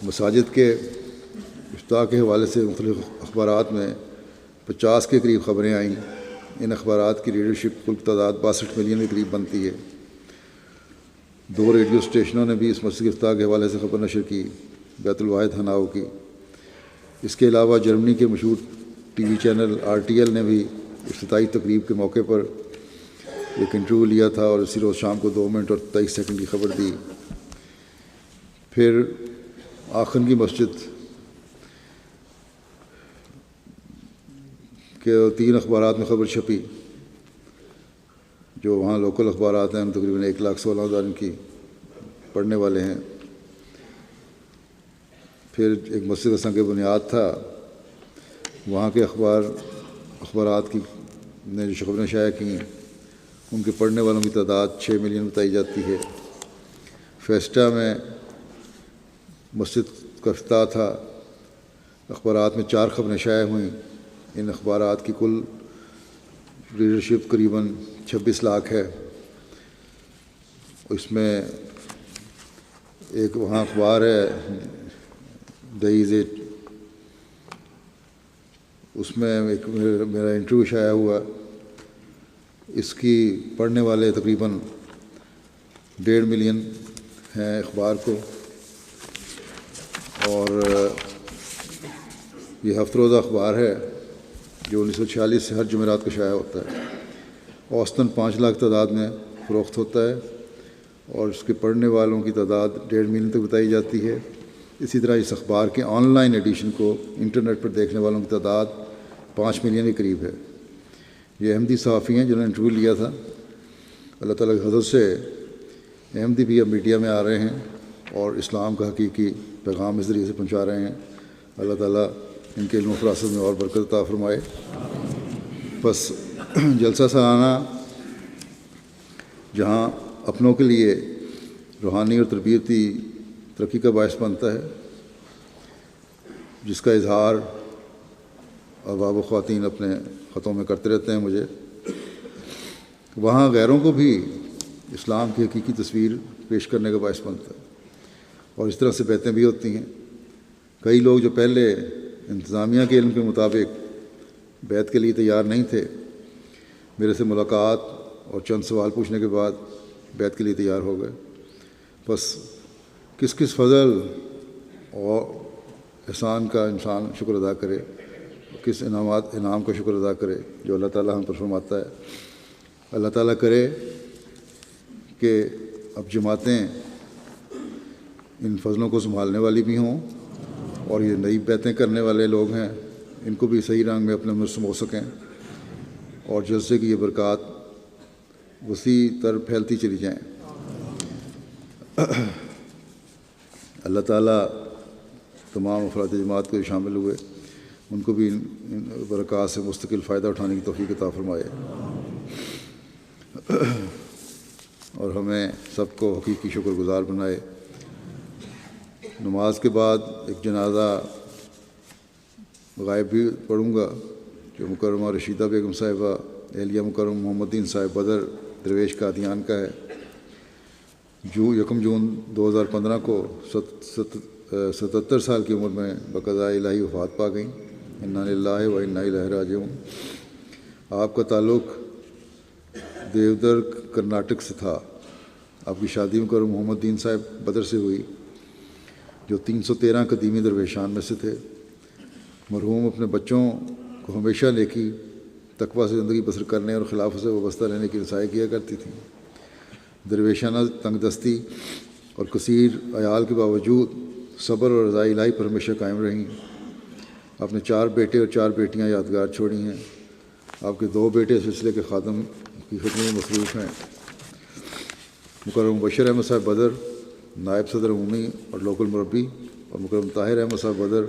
مساجد کے افتتاح کے حوالے سے مختلف اخبارات میں 50 کے قریب خبریں آئیں۔ ان اخبارات کی ریڈرشپ کل تعداد 62 ملین کے قریب بنتی ہے۔ 2 ریڈیو اسٹیشنوں نے بھی اس مسجد کے افتتاح کے حوالے سے خبر نشر کی، بیت الواحد ہناؤ کی۔ اس کے علاوہ جرمنی کے مشہور ٹی وی چینل RTL نے بھی افتتاحی تقریب کے موقع پر ایک انٹرویو لیا تھا اور اسی روز شام کو 2 منٹ اور 23 سیکنڈ کی خبر دی۔ پھر آخن کی مسجد کے 3 اخبارات میں خبر چھپی، جو وہاں لوکل اخبارات ہیں، تقریباً 1,16,000 کی پڑھنے والے ہیں۔ پھر ایک مسجد کا سنگ بنیاد تھا، وہاں کے اخبارات کی نے جو خبریں شائع کیں ان کے پڑھنے والوں کی تعداد 6 ملین بتائی جاتی ہے۔ فیسٹا میں مسجد کا افتتاح تھا، اخبارات میں 4 خبریں شائع ہوئیں۔ ان اخبارات کی کل ریڈرشپ قریباً 26 لاکھ ہے۔ اس میں ایک وہاں اخبار ہے DEIZ، اس میں ایک میرا انٹرویو شائع ہوا۔ اس کی پڑھنے والے تقریباً 1.5 ملین ہیں اخبار کو، اور یہ ہفتہ روزہ اخبار ہے جو 1946 سے ہر جمعرات کو شائع ہوتا ہے۔ اوسطاً 5 لاکھ تعداد میں فروخت ہوتا ہے، اور اس کے پڑھنے والوں کی تعداد 1.5 ملین تک بتائی جاتی ہے۔ اسی طرح اس اخبار کے آن لائن ایڈیشن کو انٹرنیٹ پر دیکھنے والوں کی تعداد 5 ملین کے قریب ہے۔ یہ احمدی صحافی ہیں جنہوں نے انٹرویو لیا تھا۔ اللہ تعالیٰ کی حضرت سے احمدی بھی اب میڈیا میں آ رہے ہیں اور اسلام کا حقیقی پیغام اس ذریعے سے پہنچا رہے ہیں۔ اللہ تعالیٰ ان کے علم و فراست میں اور برکت عطا فرمائے۔ بس جلسہ سالانہ جہاں اپنوں کے لیے روحانی اور تربیتی ترقی کا باعث بنتا ہے، جس کا اظہار احباب و خواتین اپنے خطوں میں کرتے رہتے ہیں مجھے، وہاں غیروں کو بھی اسلام کی حقیقی تصویر پیش کرنے کا باعث بنتا ہے، اور اس طرح سے بیعتیں بھی ہوتی ہیں۔ کئی لوگ جو پہلے انتظامیہ کے علم کے مطابق بیعت کے لیے تیار نہیں تھے، میرے سے ملاقات اور چند سوال پوچھنے کے بعد بیعت کے لیے تیار ہو گئے۔ بس کس کس فضل اور احسان کا انسان شکر ادا کرے، کس انعام کا شکر ادا کرے جو اللہ تعالیٰ ہم پر فرماتا ہے۔ اللہ تعالیٰ کرے کہ اب جماعتیں ان فضلوں کو سنبھالنے والی بھی ہوں، اور یہ نئی بیعتیں کرنے والے لوگ ہیں ان کو بھی صحیح رنگ میں اپنے اندر سمو سکیں، اور جلسے کی یہ برکات وسیع تر پھیلتی چلی جائیں۔ اللہ تعالیٰ تمام افراد جماعت کو شامل ہوئے ان کو بھی ان برکات سے مستقل فائدہ اٹھانے کی توفیق عطا فرمائے، اور ہمیں سب کو حقیقی شکر گزار بنائے۔ نماز کے بعد ایک جنازہ غائب بھی پڑھوں گا جو مکرمہ رشیدہ بیگم صاحبہ اہلیہ مکرم محمد دین صاحب بدر درویش قادیان کا ہے، جو 1 جون 2015 کو 77 سال کی عمر میں بقضاء الہی وفات پا گئیں۔ انا للہ و انا الیہ راجعون۔ آپ کا تعلق دیودر کرناٹک سے تھا۔ آپ کی شادی مکرم محمد دین صاحب بدر سے ہوئی جو 313 قدیمی درویشان میں سے تھے۔ مرحوم اپنے بچوں کو ہمیشہ نیکی تقویٰ سے زندگی بسر کرنے اور خلاف سے وابستہ رہنے کی رسائی کیا کرتی تھیں۔ درویشانہ تنگ دستی اور کثیر عیال کے باوجود صبر اور رضا الہی پر ہمیشہ قائم رہیں۔ آپ نے 4 بیٹے اور 4 بیٹیاں یادگار چھوڑی ہیں۔ آپ کے 2 بیٹے سلسلے کے خادم کی خدمت میں مصروف ہیں۔ مکرم مبشر احمد صاحب بدر نائب صدر عمومی اور لوکل مربی، اور مکرم طاہر احمد صاحب بدر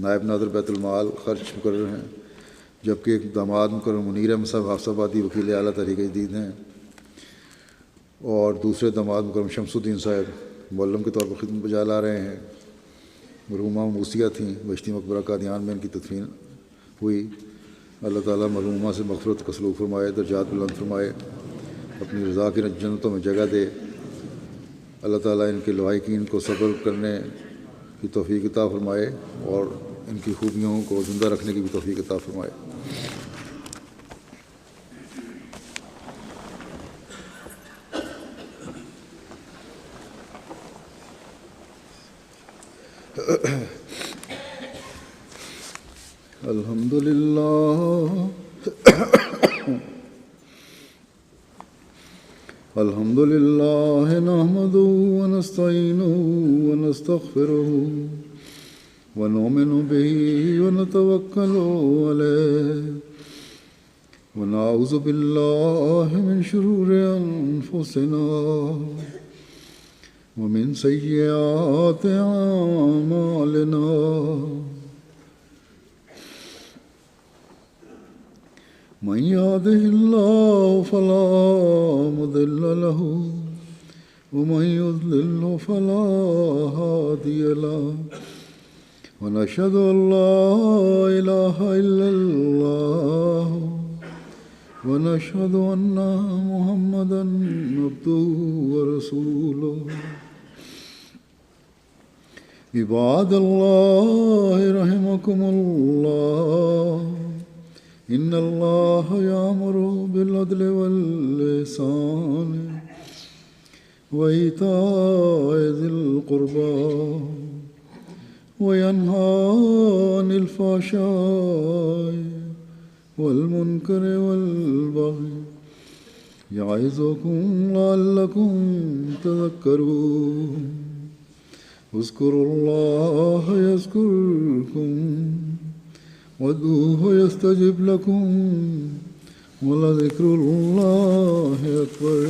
نائب ناظر بیت المال خرچ مقرر ہیں، جبکہ ایک داماد مکرم منیر احمد صاحب حافظ آبادی وکیل اعلیٰ تحریک جدید ہیں، اور دوسرے داماد مکرم شمس الدین صاحب معلم کے طور پر خدمت بجا لا رہے ہیں۔ مرحومہ موسیہ تھیں، بشتی مقبرہ قادیان میں ان کی تدفین ہوئی۔ اللہ تعالیٰ مرحومہ سے مغفرت کا سلوک فرمائے، درجات بلند فرمائے، اپنی رضا کی جنتوں میں جگہ دے۔ اللہ تعالیٰ ان کے لواحقین کو صبر کرنے کی توفیق عطا فرمائے اور ان کی خوبیوں کو زندہ رکھنے کی بھی توفیق عطا فرمائے۔ الحمد للہ الحمد للہ نحمدہ ونستعینہ ونستغفرہ ونؤمن بہ ونتوکل علیہ ونعوذ باللہ من شرور انفسنا ومن سیئات اعمالنا من يهده الله فلا مضل له ومن يضلل فلا هادي له ونشهد أن لا إله إلا الله ونشهد أن محمدا عبده ورسوله عباد الله رحمكم الله إن الله يأمر بالعدل والإحسان وإيتاء ذي القربى وينهى عن الفحشاء والمنكر والبغي يعظكم لعلكم تذكرون اذكروا الله يذكركم وادعوه يستجب لكم ولذكر الله أكبر